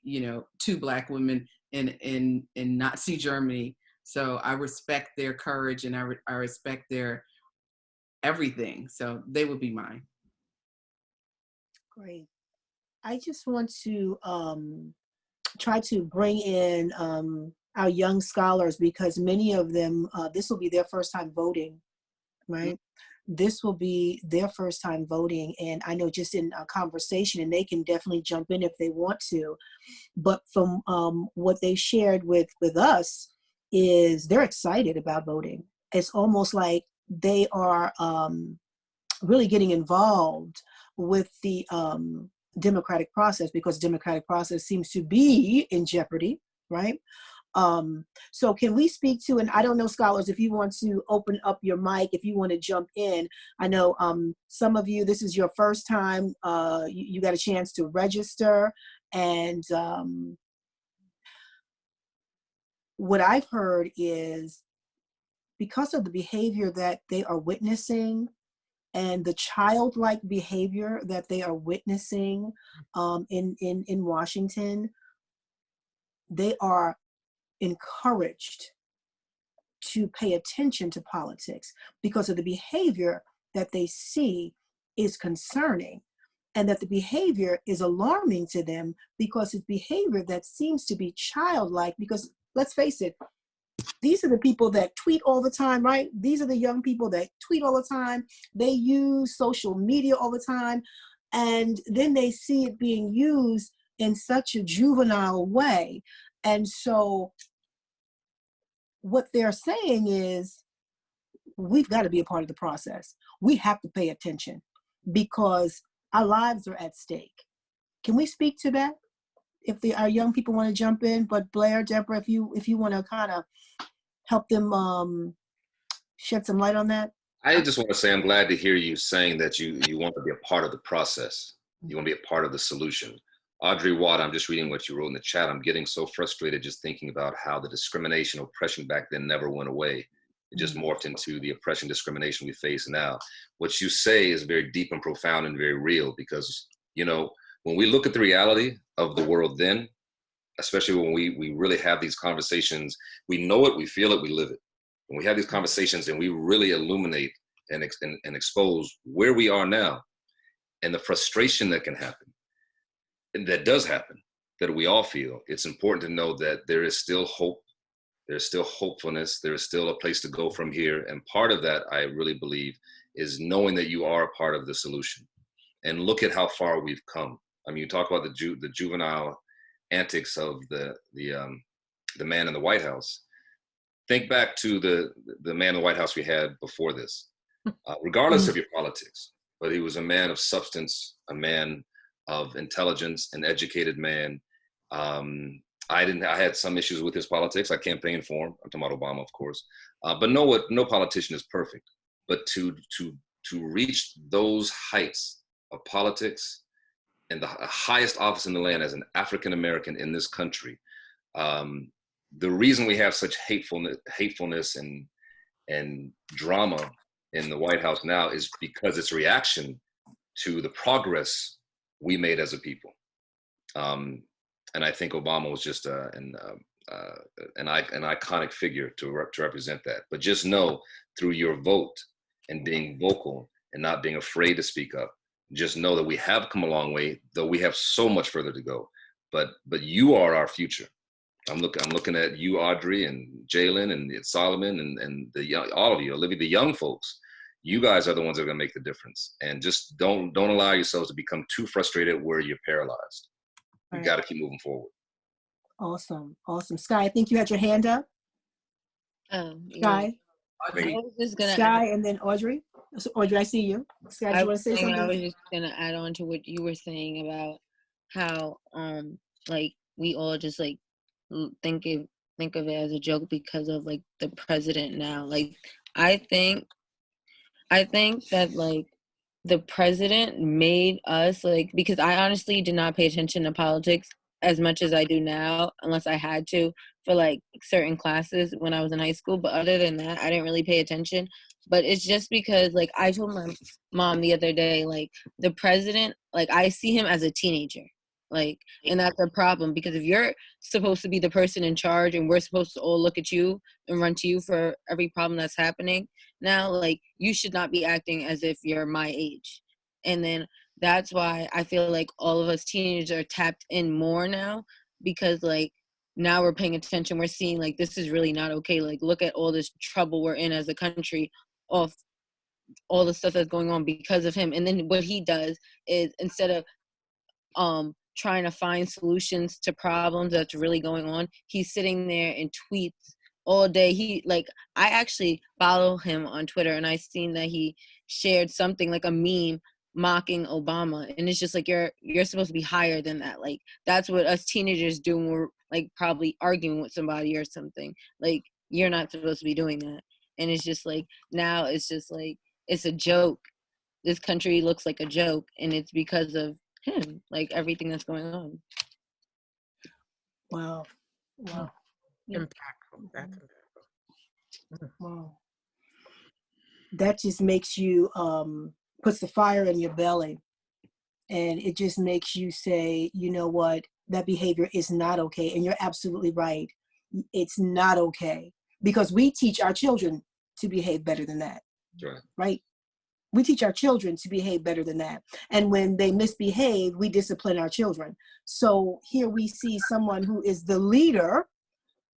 two Black women in Nazi Germany. So I respect their courage and I respect their everything. So they would be mine. Great. I just want to try to bring in our young scholars because many of them, this will be their first time voting, right? This will be their first time voting. And I know just in a conversation, and they can definitely jump in if they want to, but from what they shared with us is they're excited about voting. It's almost like they are really getting involved with the democratic process because democratic process seems to be in jeopardy, right? So can we speak to, and I don't know, scholars, if you want to open up your mic, if you want to jump in. I know some of you, this is your first time, you got a chance to register, and what I've heard is because of the behavior that they are witnessing and the childlike behavior that they are witnessing in Washington, they are encouraged to pay attention to politics because of the behavior that they see is concerning, and that the behavior is alarming to them because it's behavior that seems to be childlike. Because let's face it, these are the people that tweet all the time, right? These are the young people that tweet all the time. They use social media all the time, and then they see it being used in such a juvenile way. And so what they're saying is, we've got to be a part of the process. We have to pay attention because our lives are at stake. Can we speak to that? our young people want to jump in. But Blair, Deborah, if you want to kind of help them shed some light on that. I just want to say I'm glad to hear you saying that you want to be a part of the process. You want to be a part of the solution. Audrey Watt, I'm just reading what you wrote in the chat. I'm getting so frustrated just thinking about how the discrimination, oppression back then never went away. It just morphed into the oppression, discrimination we face now. What you say is very deep and profound and very real because, you know, when we look at the reality of the world then, especially when we really have these conversations, we know it, we feel it, we live it. When we have these conversations and we really illuminate and expose where we are now and the frustration that can happen, and that does happen, that we all feel, it's important to know that there is still hope, there's still hopefulness, there is still a place to go from here. And part of that, I really believe, is knowing that you are a part of the solution. And look at how far we've come. I mean, you talk about the juvenile antics of the man in the White House. Think back to the man in the White House we had before this, regardless of your politics, but he was a man of substance, a man of intelligence, an educated man. I had some issues with his politics. I campaigned for him. I'm talking about Obama, of course. But no politician is perfect. But to reach those heights of politics and the highest office in the land as an African American in this country, the reason we have such hatefulness and drama in the White House now is because it's a reaction to the progress we made as a people. And I think Obama was just an iconic figure to represent that. But just know, through your vote and being vocal and not being afraid to speak up, just know that we have come a long way, though we have so much further to go. But you are our future. I'm looking at you, Audrey, and Jalen, and Solomon, and all of you, Olivia, the young folks. You guys are the ones that are going to make the difference. And just don't allow yourselves to become too frustrated where you're paralyzed. You got to keep moving forward. Awesome. Sky, I think you had your hand up. Sky. Yeah. I was just gonna Sky, and then Audrey. So, Audrey, I see you. Sky, do you want to say something? I was just gonna add on to what you were saying about how like we all just like think of it as a joke because of like the president now. Like I think that like the president made us like, because I honestly did not pay attention to politics as much as I do now, unless I had to for like certain classes when I was in high school. But other than that, I didn't really pay attention. But it's just because like I told my mom the other day, like the president, like I see him as a teenager. Like, and that's a problem because if you're supposed to be the person in charge and we're supposed to all look at you and run to you for every problem that's happening now, like you should not be acting as if you're my age. And then that's why I feel like all of us teenagers are tapped in more now because like now we're paying attention. We're seeing like this is really not okay. Like look at all this trouble we're in as a country off all the stuff that's going on because of him. And then what he does is instead of trying to find solutions to problems that's really going on, he's sitting there and tweets all day. He like, I actually follow him on Twitter and I seen that he shared something like a meme mocking Obama, and it's just like you're supposed to be higher than that. Like that's what us teenagers do when we're like probably arguing with somebody or something. Like you're not supposed to be doing that. And it's just like now it's just like it's a joke. This country looks like a joke, and it's because of him, like everything that's going on. Wow. Impactful. That's impactful. Wow. That just makes you puts the fire in your belly, and it just makes you say, you know what, that behavior is not okay. And you're absolutely right. It's not okay because we teach our children to behave better than that. Right? We teach our children to behave better than that. And when they misbehave, we discipline our children. So here we see someone who is the leader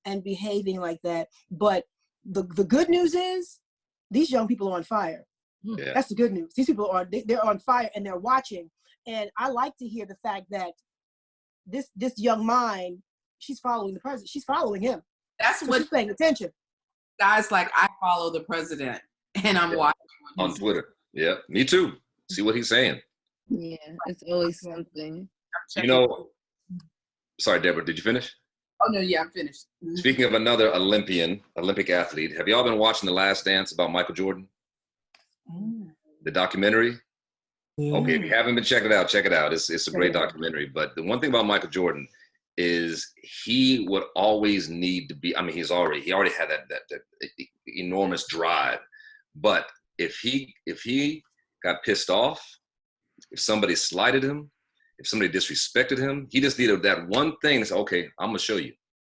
and behaving like that. But the good news is these young people are on fire. Yeah. That's the good news. These people they're on fire and they're watching. And I like to hear the fact that this young mind, she's following the president. She's following him. That's so what she's paying attention. Guys like I follow the president and I'm watching on Twitter. Yeah, me too. See what he's saying. Yeah, it's always something. You know, Sorry, Deborah, did you finish? Oh no, yeah, I'm finished. Speaking of another Olympic athlete, have y'all been watching The Last Dance about Michael Jordan? The documentary? Okay, if you haven't been, check it out. Check it out. It's a great documentary. But the one thing about Michael Jordan is he would always need to be. I mean, he already had that enormous drive. But if he got pissed off, if somebody slighted him, if somebody disrespected him, he just needed that one thing to say, okay, I'm gonna show you.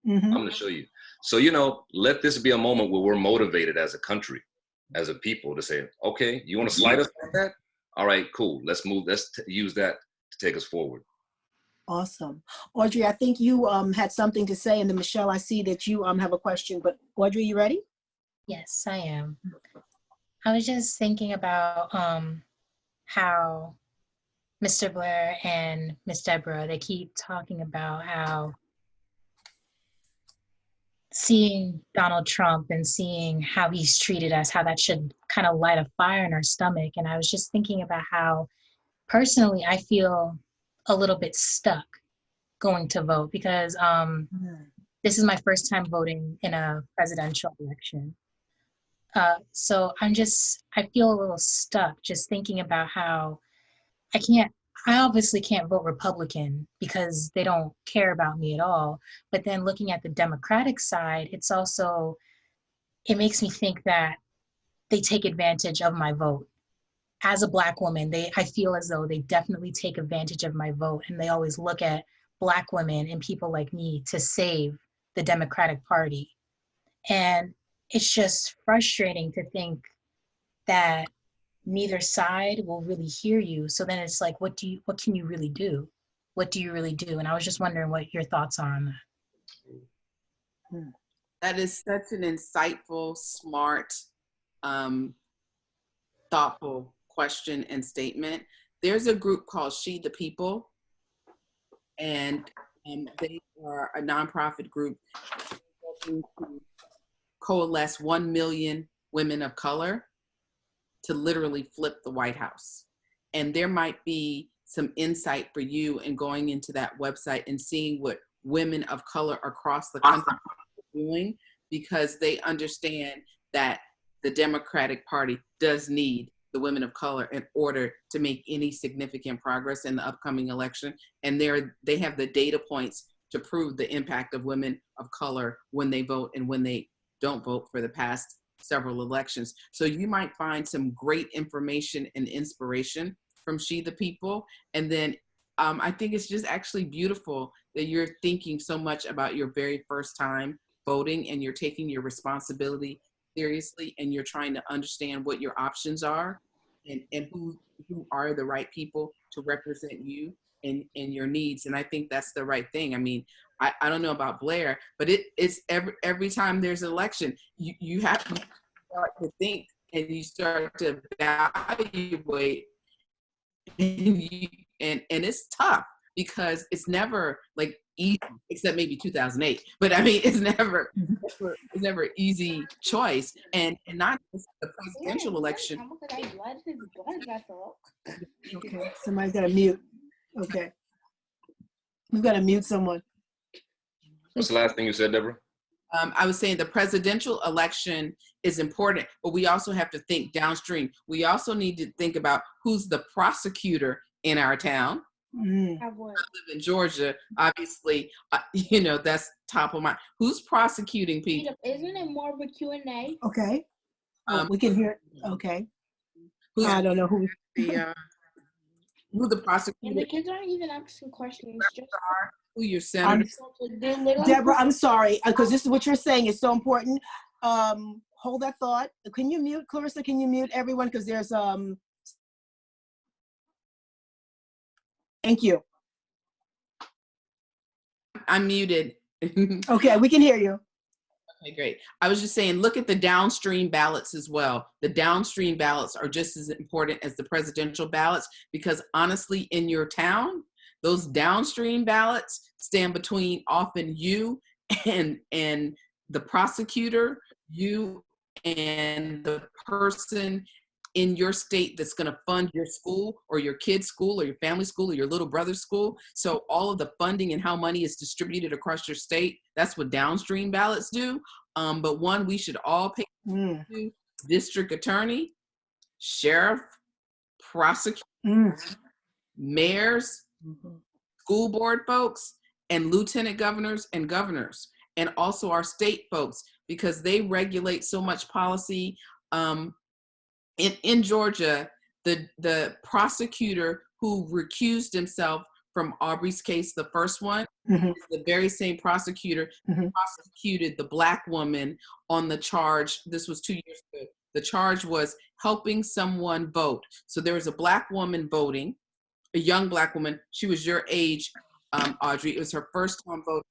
I'm gonna show you. So let this be a moment where we're motivated as a country, as a people, to say, okay, you want to slight us like that? All right, cool. Let's move. Let's use that to take us forward. Awesome. Audrey, I think you had something to say, and then Michelle, I see that you have a question, but Audrey, you ready? Yes, I am. I was just thinking about how Mr. Blair and Miss Deborah, they keep talking about how seeing Donald Trump and seeing how he's treated us, how that should kind of light a fire in our stomach. And I was just thinking about how personally I feel a little bit stuck going to vote because this is my first time voting in a presidential election. So I feel a little stuck just thinking about how I obviously can't vote Republican because they don't care about me at all. But then looking at the Democratic side, it makes me think that they take advantage of my vote. As a Black woman, I feel as though they definitely take advantage of my vote, and they always look at Black women and people like me to save the Democratic Party. And it's just frustrating to think that neither side will really hear you. So then it's like, what can you really do? What do you really do? And I was just wondering what your thoughts are on that. That is such an insightful, smart, thoughtful question and statement. There's a group called She the People, and they are a nonprofit group working to coalesce 1 million women of color to literally flip the White House. And there might be some insight for you in going into that website and seeing what women of color across the country are doing, because they understand that the Democratic Party does need the women of color in order to make any significant progress in the upcoming election. And they have the data points to prove the impact of women of color when they vote and when they don't vote for the past several elections. So you might find some great information and inspiration from She the People. And then I think it's just actually beautiful that you're thinking so much about your very first time voting, and you're taking your responsibility seriously, and you're trying to understand what your options are and who are the right people to represent you and your needs. And I think that's the right thing. I mean, I don't know about Blair, but it's every time there's an election, you have to start to think and you start to evaluate, and it's tough because it's never like easy, except maybe 2008. But I mean, it's never an easy choice, and not just the presidential election. Okay, somebody's got to mute. Okay, we've got to mute someone. What's the last thing you said, Deborah? I was saying the presidential election is important, but we also have to think downstream. We also need to think about who's the prosecutor in our town. I live in Georgia, obviously, that's top of mind. Who's prosecuting people? Isn't it more of a Q&A? Okay, we can hear. Okay, I don't know who the prosecutor. And the kids aren't even asking questions. Just who your senator. Deborah, I'm sorry, because this is what you're saying is so important. Hold that thought. Can you mute, Clarissa? Can you mute everyone? Because there's Thank you. I'm muted. Okay, we can hear you. Okay, great. I was just saying, look at the downstream ballots as well. The downstream ballots are just as important as the presidential ballots, because honestly, in your town, those downstream ballots stand between often you and the prosecutor, you and the person in your state that's going to fund your school or your kid's school or your family's school or your little brother's school. So all of the funding and how money is distributed across your state, that's what downstream ballots do. But one, we should all pay to district attorney, sheriff, prosecutor, mayors, school board folks, and lieutenant governors and governors, and also our state folks, because they regulate so much policy. In Georgia, the prosecutor who recused himself from Aubrey's case, the first one, the very same prosecutor prosecuted the Black woman on the charge. This was 2 years ago. The charge was helping someone vote. So there was a Black woman voting, a young Black woman. She was your age, Audrey. It was her first time voting.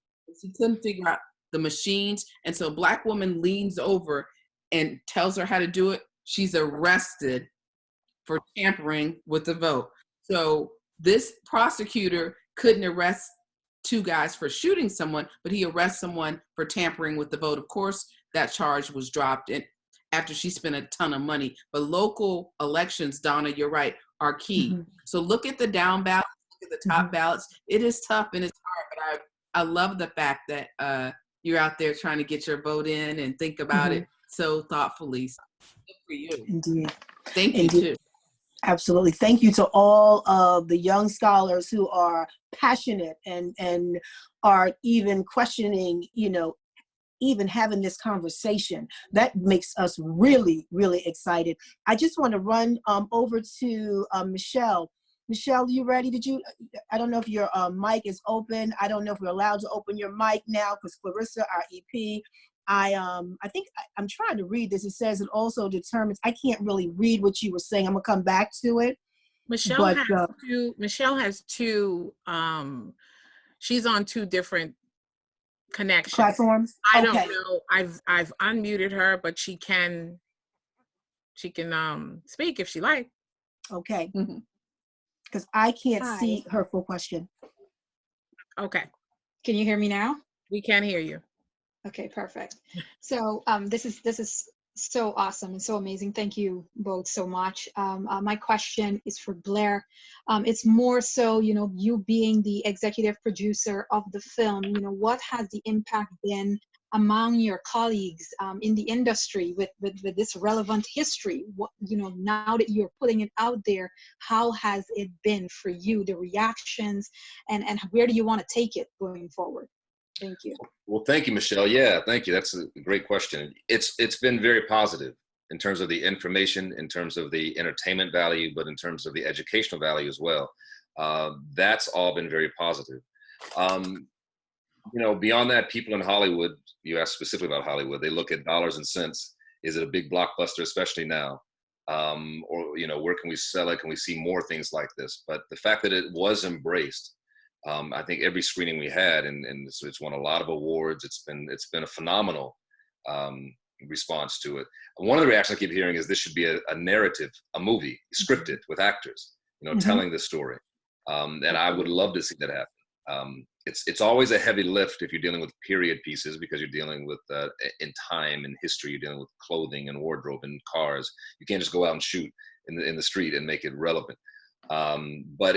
She couldn't figure out the machines. And so a Black woman leans over and tells her how to do it. She's arrested for tampering with the vote. So this prosecutor couldn't arrest two guys for shooting someone, but he arrests someone for tampering with the vote. Of course, that charge was dropped after she spent a ton of money. But local elections, Donna, you're right, are key. So look at the down ballots, look at the top ballots. It is tough and it's hard, but I love the fact that you're out there trying to get your vote in and think about it so thoughtfully. So good for you. Indeed. Thank you too. Absolutely. Thank you to all of the young scholars who are passionate and are even questioning, even having this conversation. That makes us really, really excited. I just want to run over to Michelle. Michelle, you ready? I don't know if your mic is open. I don't know if we're allowed to open your mic now because Clarissa, our EP, I think I'm trying to read this. It says it also determines, I can't really read what you were saying. I'm gonna come back to it. Michelle has two, she's on two different connections. Platforms? I don't know. I've unmuted her, but she can speak if she likes. Okay. Because I can't Hi. see her full question. Okay. Can you hear me now? We can hear you. Okay, perfect. So this is so awesome and so amazing. Thank you both so much. My question is for Blair. It's more so, you being the executive producer of the film, what has the impact been among your colleagues in the industry with this relevant history? What, now that you're putting it out there, how has it been for you, the reactions, and where do you want to take it going forward? Thank you. Well, thank you, Michelle. Yeah, thank you. That's a great question. It's been very positive in terms of the information, in terms of the entertainment value, but in terms of the educational value as well. That's all been very positive. Beyond that, people in Hollywood, you asked specifically about Hollywood, they look at dollars and cents. Is it a big blockbuster, especially now? Or, where can we sell it? Can we see more things like this? But the fact that it was embraced, I think every screening we had, and it's won a lot of awards. It's been a phenomenal response to it. One of the reactions I keep hearing is this should be a narrative, a movie, scripted with actors, telling the story. And I would love to see that happen. It's always a heavy lift if you're dealing with period pieces because you're dealing with in time and history. You're dealing with clothing and wardrobe and cars. You can't just go out and shoot in the street and make it relevant. But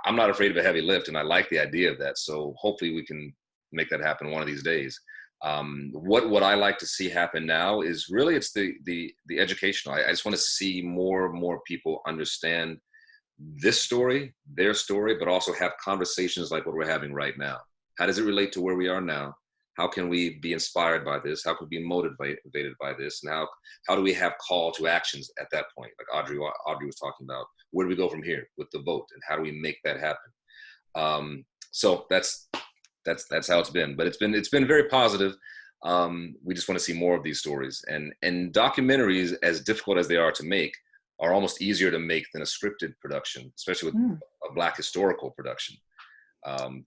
I'm not afraid of a heavy lift, and I like the idea of that. So hopefully we can make that happen one of these days. What I like to see happen now is really it's the educational. I just want to see more people understand this story, their story, but also have conversations like what we're having right now. How does it relate to where we are now? How can we be inspired by this? How can we be motivated by this? And how do we have call to actions at that point? Like Audrey was talking about, where do we go from here with the vote, and how do we make that happen? So that's how it's been. But it's been very positive. We just want to see more of these stories, and documentaries, as difficult as they are to make, are almost easier to make than a scripted production, especially with a Black historical production,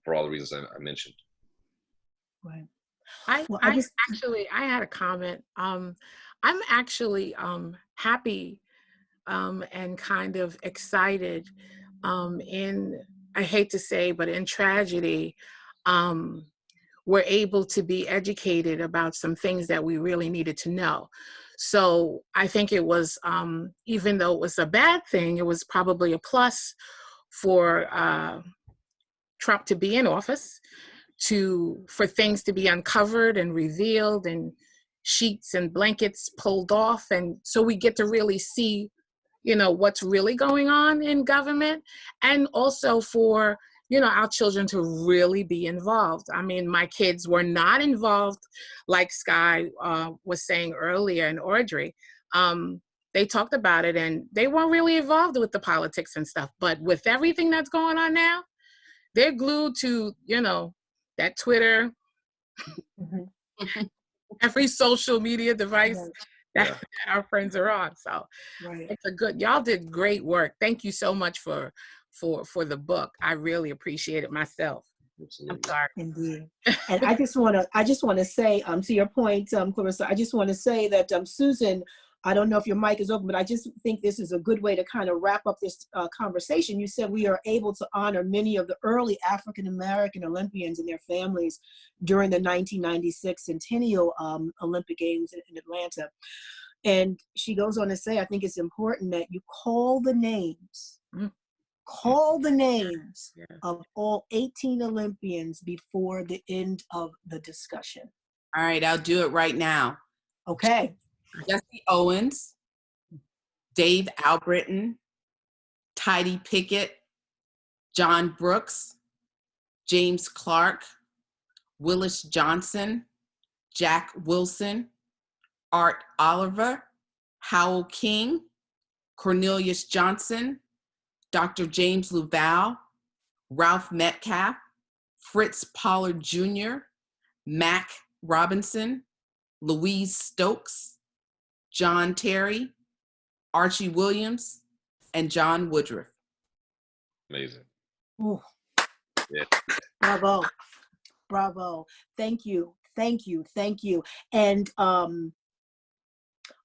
for all the reasons I mentioned. Right. I had a comment. I'm actually happy and kind of excited I hate to say, but in tragedy, we're able to be educated about some things that we really needed to know. So I think it was, even though it was a bad thing, it was probably a plus for Trump to be in office, for things to be uncovered and revealed and sheets and blankets pulled off. And so we get to really see, what's really going on in government, and also for, our children to really be involved. I mean, my kids were not involved, like Sky was saying earlier, and Audrey. They talked about it and they weren't really involved with the politics and stuff. But with everything that's going on now, they're glued to, that Twitter, every social media device that our friends are on. So it's y'all did great work. Thank you so much for the book. I really appreciate it myself. I'm sorry. Indeed. And I just want to say, to your point, Clarissa, I just want to say that, Susan, I don't know if your mic is open, but I just think this is a good way to kind of wrap up this conversation. You said we are able to honor many of the early African-American Olympians and their families during the 1996 Centennial Olympic Games in Atlanta. And she goes on to say, I think it's important that you call the names, of all 18 Olympians before the end of the discussion. All right, I'll do it right now. Okay. Jesse Owens, Dave Albritton, Tidey Pickett, John Brooks, James Clark, Willis Johnson, Jack Wilson, Art Oliver, Howell King, Cornelius Johnson, Dr. James Luval, Ralph Metcalf, Fritz Pollard Jr., Mac Robinson, Louise Stokes, John Terry, Archie Williams, and John Woodruff. Amazing. Ooh. Yeah. Bravo. Bravo. Thank you. And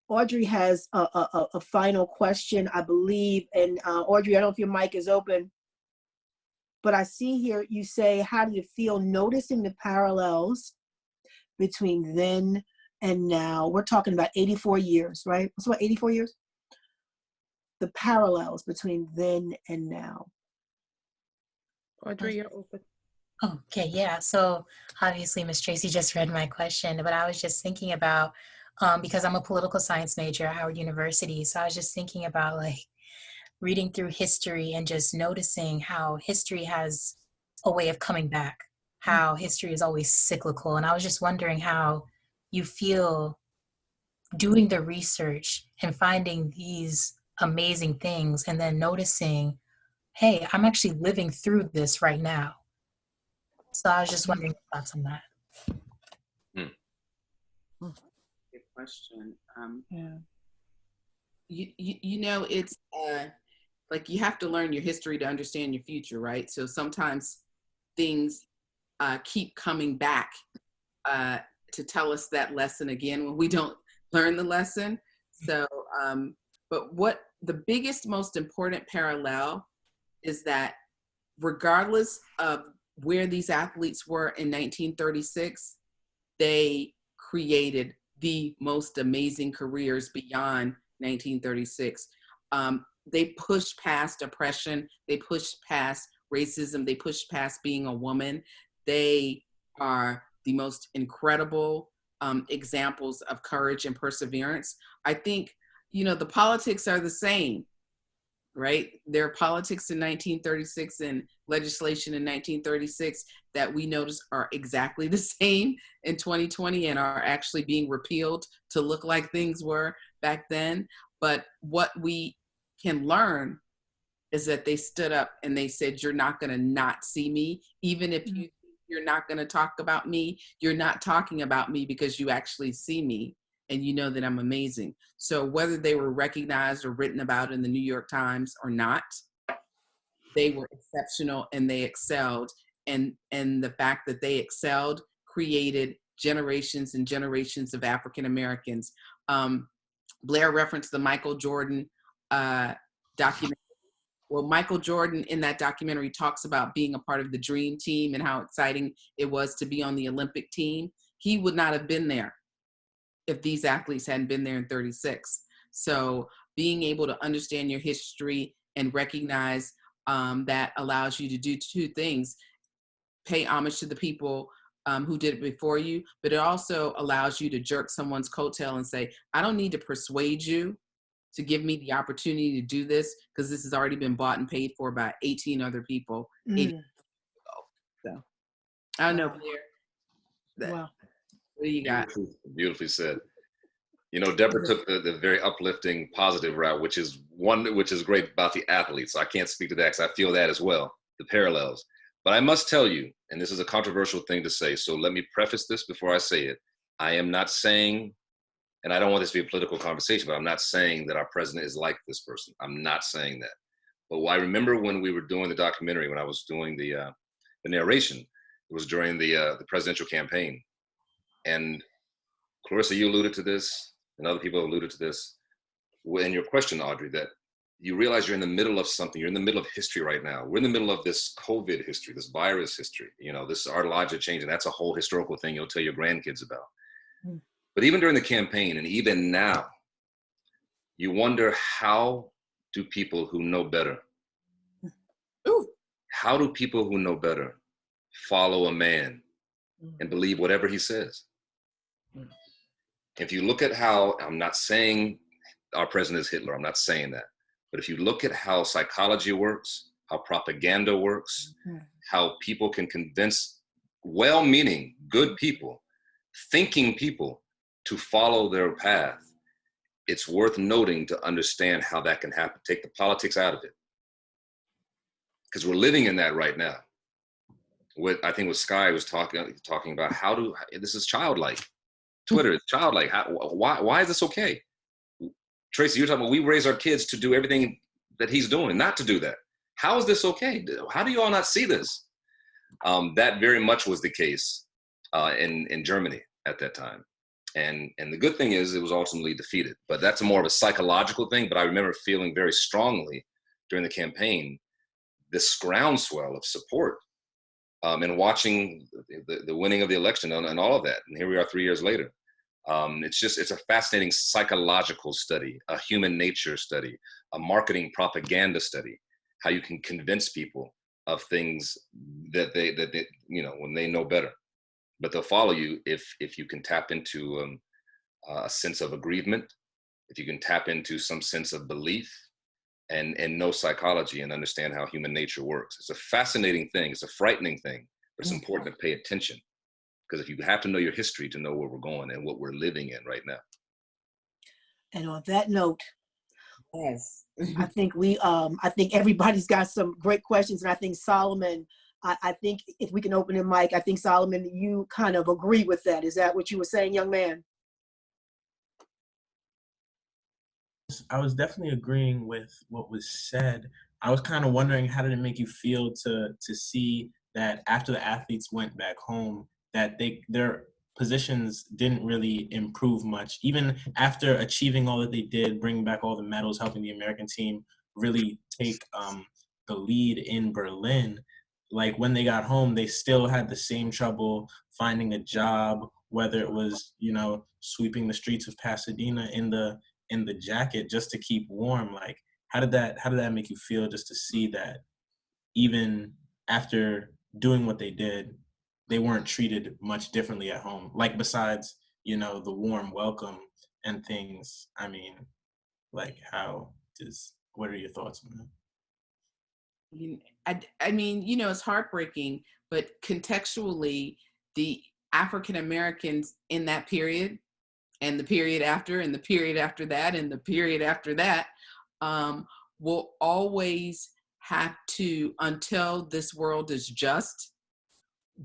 Audrey has a final question, I believe. And Audrey, I don't know if your mic is open, but I see here you say, how do you feel noticing the parallels between then and now? We're talking about 84 years, right? It's about 84 years? The parallels between then and now. Audrey, you're open. Okay, yeah. So obviously, Ms. Tracy just read my question, but I was just thinking about, because I'm a political science major at Howard University, so I was just thinking about like reading through history and just noticing how history has a way of coming back, how history is always cyclical. And I was just wondering how you feel doing the research and finding these amazing things and then noticing, hey, I'm actually living through this right now. So I was just wondering your thoughts on that. Good question. It's like you have to learn your history to understand your future, right? So sometimes things keep coming back to tell us that lesson again when we don't learn the lesson. So, but what the biggest, most important parallel is that regardless of where these athletes were in 1936, they created the most amazing careers beyond 1936. They pushed past oppression, they pushed past racism, they pushed past being a woman. They are the most incredible examples of courage and perseverance. I think, the politics are the same, right? There are politics in 1936 and legislation in 1936 that we notice are exactly the same in 2020 and are actually being repealed to look like things were back then. But what we can learn is that they stood up and they said, you're not going to not see me. Even if you're not going to talk about me, you're not talking about me because you actually see me and you know that I'm amazing. So whether they were recognized or written about in the New York Times or not, they were exceptional and they excelled. And the fact that they excelled created generations and generations of African Americans. Blair referenced the Michael Jordan documentary. Well, Michael Jordan in that documentary talks about being a part of the dream team and how exciting it was to be on the Olympic team. He would not have been there if these athletes hadn't been there in 36. So being able to understand your history and recognize that allows you to do two things: pay homage to the people who did it before you, but it also allows you to jerk someone's coattail and say, I don't need to persuade you to give me the opportunity to do this, because this has already been bought and paid for by 18 other people. So I don't know, Blair. Wow. What do you got? Beautifully said. You know, Deborah took the very uplifting, positive route, which is great about the athletes. I can't speak to that because I feel that as well, the parallels. But I must tell you, and this is a controversial thing to say, so let me preface this before I say it. I am not saying, and I don't want this to be a political conversation, but I'm not saying that our president is like this person. I'm not saying that. But I remember when we were doing the documentary, when I was doing the narration, it was during the presidential campaign. And Clarissa, you alluded to this, and other people alluded to this in your question, Audrey, that you realize you're in the middle of something. You're in the middle of history right now. We're in the middle of this COVID history, this virus history. You know, our lives are changing. That's a whole historical thing you'll tell your grandkids about. But even during the campaign, and even now, you wonder, how do people who know better, how do people who know better follow a man and believe whatever he says? If you look at how, I'm not saying our president is Hitler, I'm not saying that. But if you look at how psychology works, how propaganda works, how people can convince well-meaning, good people, thinking people to follow their path, it's worth noting to understand how that can happen. Take the politics out of it. Because we're living in that right now. I think what Sky was talking about, this is childlike. Twitter is childlike. Why is this okay? Tracy, you're talking about we raise our kids to do everything that he's doing, not to do that. How is this okay? How do you all not see this? That very much was the case in Germany at that time. And the good thing is it was ultimately defeated. But that's more of a psychological thing. But I remember feeling very strongly during the campaign this groundswell of support and watching the winning of the election and all of that. And here we are 3 years later. It's a fascinating psychological study, a human nature study, a marketing propaganda study, how you can convince people of things that they when they know better. But they'll follow you if you can tap into a sense of aggrievement, if you can tap into some sense of belief and know psychology and understand how human nature works. It's a fascinating thing. It's a frightening thing, but it's important to pay attention. Because if you have to know your history to know where we're going and what we're living in right now. And on that note, yes, I think I think everybody's got some great questions, and I think Solomon, I think if we can open the mic, I think Solomon, you kind of agree with that. Is that what you were saying, young man? I was definitely agreeing with what was said. I was kind of wondering, how did it make you feel to see that after the athletes went back home, that their positions didn't really improve much, even after achieving all that they did, bringing back all the medals, helping the American team really take the lead in Berlin. Like when they got home, they still had the same trouble finding a job, whether it was, sweeping the streets of Pasadena in the jacket just to keep warm. Like, how did that make you feel, just to see that even after doing what they did, they weren't treated much differently at home? Like, besides, the warm welcome and things. I mean, like, what are your thoughts on that? I mean, it's heartbreaking, but contextually, the African Americans in that period, and the period after, and the period after that, and the period after that, will always have to, until this world is just,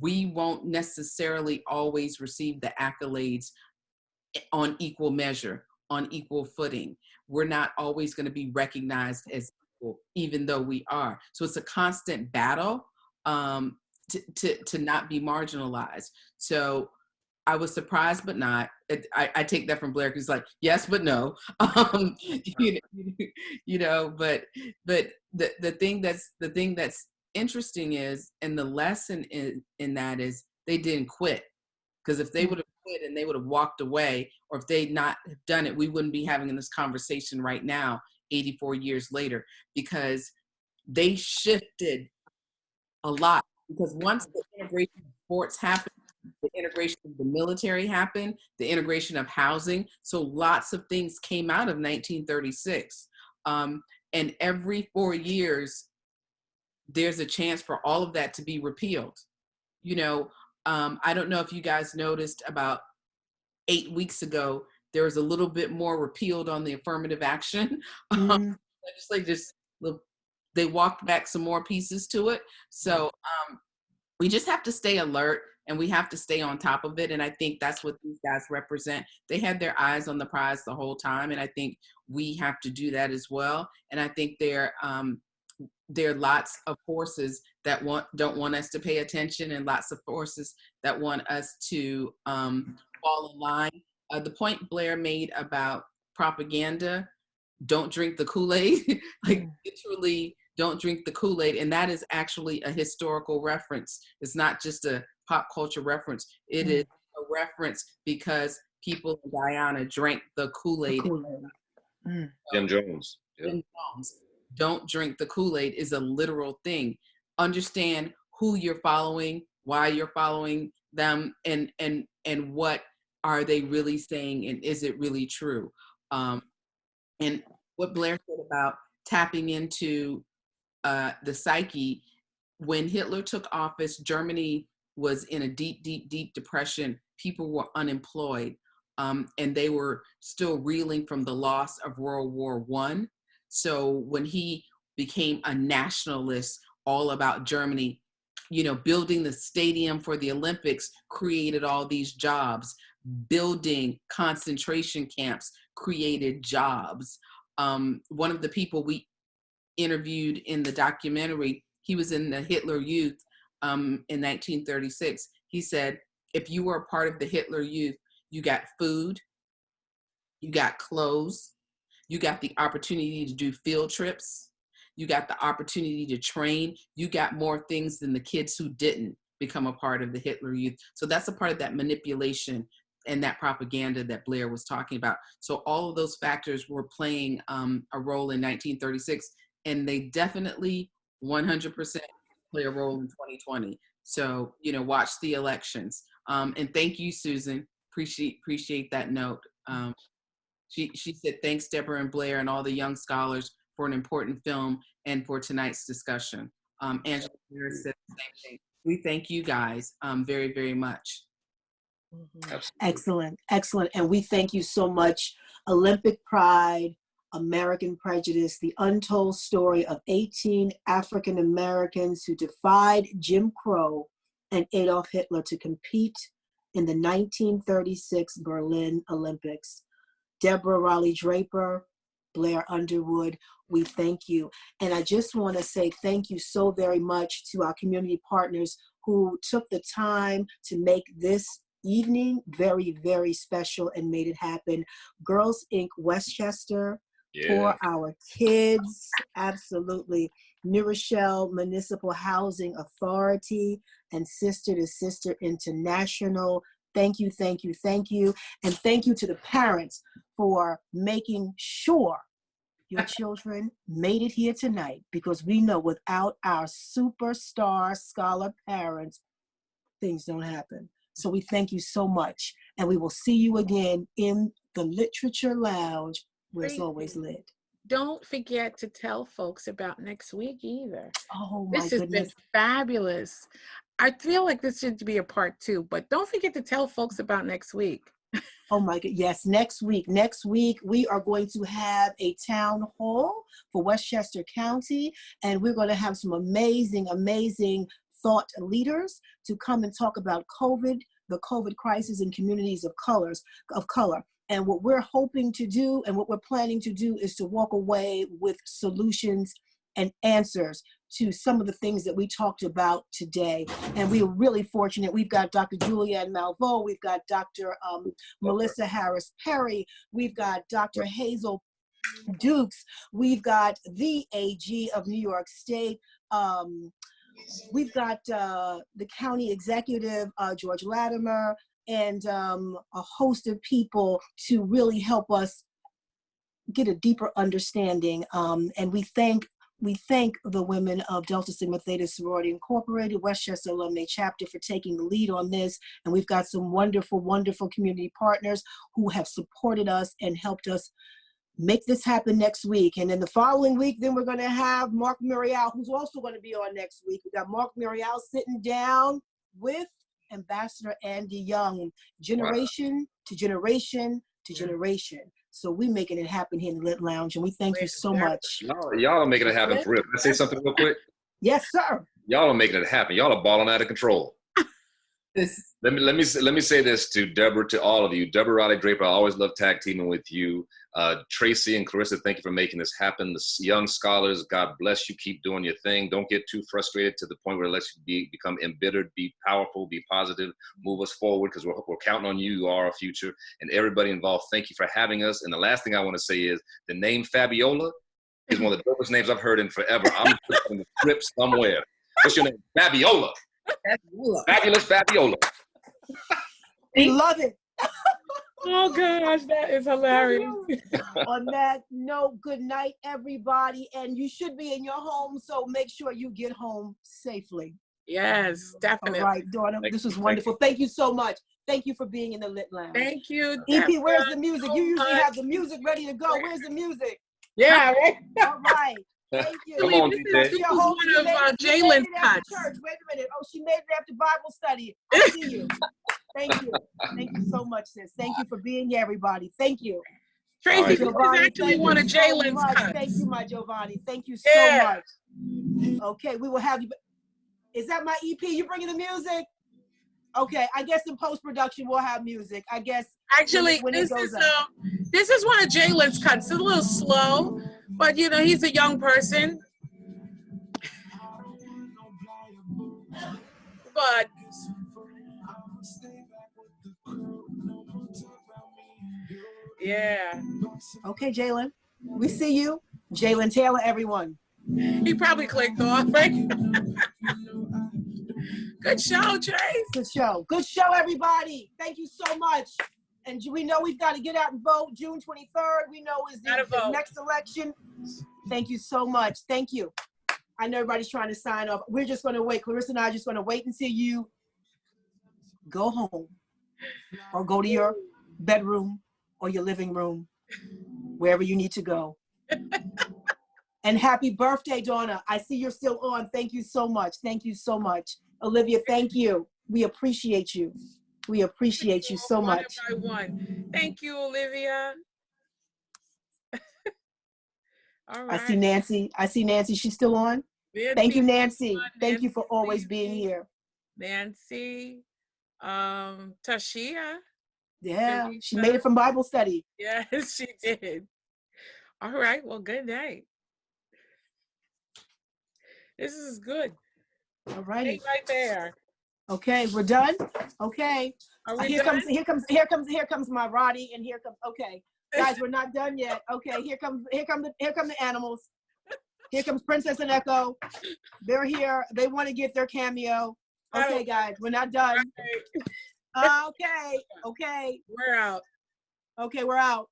we won't necessarily always receive the accolades on equal measure, on equal footing. We're not always going to be recognized as equal, even though we are. So it's a constant battle to not be marginalized. So I was surprised, but not. I take that from Blair, because he's like, yes, but no. But the thing that's interesting is, and the lesson in that is, they didn't quit. Because if they would have quit and they would have walked away, or if they'd not have done it, we wouldn't be having this conversation right now, 84 years later, because they shifted a lot. Because once the integration of sports happened, the integration of the military happened, the integration of housing, so lots of things came out of 1936. And every 4 years, there's a chance for all of that to be repealed. You know, I don't know if you guys noticed, about 8 weeks ago, there was a little bit more repealed on the affirmative action. Legislators, they walked back some more pieces to it. So we just have to stay alert and we have to stay on top of it. And I think that's what these guys represent. They had their eyes on the prize the whole time. And I think we have to do that as well. And I think there are lots of forces that don't want us to pay attention, and lots of forces that want us to fall in line. The point Blair made about propaganda, don't drink the Kool-Aid, like literally don't drink the Kool-Aid. And that is actually a historical reference. It's not just a pop culture reference. It is a reference because people in Guyana drank the Kool-Aid. Jim Jones. Yeah. Jim Jones. Don't drink the Kool-Aid is a literal thing. Understand who you're following, why you're following them, and what are they really saying, and is it really true? And what Blair said about tapping into the psyche, when Hitler took office, Germany was in a deep, deep, deep depression. People were unemployed, and they were still reeling from the loss of World War I. So when he became a nationalist, all about Germany, you know, building the stadium for the Olympics created all these jobs. Building concentration camps created jobs. One of the people we interviewed in the documentary, he was in the Hitler Youth in 1936. He said, if you were a part of the Hitler Youth, you got food, you got clothes, you got the opportunity to do field trips, you got the opportunity to train, you got more things than the kids who didn't become a part of the Hitler Youth. So that's a part of that manipulation and that propaganda that Blair was talking about. So all of those factors were playing a role in 1936, and they definitely 100% play a role in 2020. So, you know, watch the elections. And thank you, Susan. Appreciate that note. She said, thanks, Deborah and Blair and all the young scholars for an important film and for tonight's discussion. Angela said the same thing. We thank you guys very, very much. Excellent, excellent. And we thank you so much. Olympic Pride, American Prejudice, the untold story of 18 African Americans who defied Jim Crow and Adolf Hitler to compete in the 1936 Berlin Olympics. Deborah Raleigh Draper, Blair Underwood, we thank you. And I just want to say thank you so very much to our community partners who took the time to make this evening very, very special and made it happen. Girls Inc. Westchester, for our kids, absolutely. New Rochelle Municipal Housing Authority and Sister to Sister International. Thank you, thank you, thank you. And thank you to the parents for making sure your children made it here tonight, because we know without our superstar scholar parents, things don't happen. So we thank you so much. And we will see you again in the Literature Lounge, where it's always lit. Don't forget to tell folks about next week either. Oh my goodness. This has been fabulous. I feel like this should be a part 2, but don't forget to tell folks about next week. Oh my God, yes, next week we are going to have a town hall for Westchester County, and we're going to have some amazing, amazing thought leaders to come and talk about COVID, the COVID crisis in communities of color. And what we're hoping to do and what we're planning to do is to walk away with solutions and answers to some of the things that we talked about today. And we are really fortunate. We've got Dr. Julianne Malveaux, we've got Dr. Melissa Harris Perry, we've got Dr. Hazel Dukes, we've got the AG of New York State, we've got the county executive, George Latimer, and a host of people to really help us get a deeper understanding. And we thank the women of Delta Sigma Theta Sorority Incorporated, Westchester Alumni Chapter, for taking the lead on this. And we've got some wonderful, wonderful community partners who have supported us and helped us make this happen next week. And then the following week, then we're going to have Mark Muriel, who's also going to be on next week. We got Mark Muriel sitting down with Ambassador Andy Young, generation to generation to generation. So we making it happen here in the Lit Lounge, and we thank you so much. Y'all are making it happen for real. Can I say something real quick? Yes, sir. Y'all are making it happen. Y'all are balling out of control. Let me say this to Deborah, to all of you. Deborah Riley Draper, I always love tag teaming with you. Tracy and Clarissa, thank you for making this happen. The young scholars, God bless you. Keep doing your thing. Don't get too frustrated to the point where it lets you become embittered. Be powerful, be positive, move us forward, because we're counting on you. You are our future. And everybody involved, thank you for having us. And the last thing I want to say is the name Fabiola is one of the dopest names I've heard in forever. I'm putting the script somewhere. What's your name? Fabiola. Fabulous Fabiola. We love it. Oh gosh, that is hilarious. On that note, good night, everybody. And you should be in your home, so make sure you get home safely. Yes, definitely. All right, Donna, this was wonderful. Thank you so much. Thank you for being in the Lit Lounge. Thank you, EP, Deborah, where's the music? so You usually much. have the music ready to go. Where's the music? Yeah, right. All right. Thank you. Come on, This DJ. is one of Jalen's cuts. Church. Wait a minute. Oh, she made it after Bible study. I see you. Thank you. Thank you so much, sis. Thank you for being here, everybody. Thank you. Tracy, Right, this is Giovanni, actually thank one you of so Jalen's much. cuts. Thank you, my Giovanni. Thank you so Yeah. much. Okay, we will have you. Is that my EP? You bringing the music? Okay, I guess in post-production we'll have music. I guess Actually, when it goes up. this is one of Jalen's cuts. It's a little slow, but you know, he's a young person. But yeah. Okay, Jalen. We see you. Jalen Taylor, everyone. He probably clicked off, right? Good show, Trace. Good show. Good show, everybody. Thank you so much. And we know we've got to get out and vote June 23rd. We know is the next election. Thank you so much. Thank you. I know everybody's trying to sign off. We're just going to wait. Clarissa and I are just going to wait until you go home or go to your bedroom or your living room, wherever you need to go. And happy birthday, Donna. I see you're still on. Thank you so much. Thank you so much. Olivia, thank you. We appreciate you. We appreciate you so much. One by one. Thank you, Olivia. All right. I see Nancy. I see Nancy. She's still on. Nancy, thank you, Nancy. Thank you for always being here. Nancy, Tashia. Yeah, she made it from Bible study. Yes, she did. All right. Well, good night. This is good. All righty. Right there. Okay, we're done. Okay. Here comes my Roddy, and here comes. Okay, guys, we're not done yet. Okay, here come the animals. Here comes Princess and Echo. They're here. They want to get their cameo. Okay, guys, we're not done. Okay. We're out. Okay, we're out.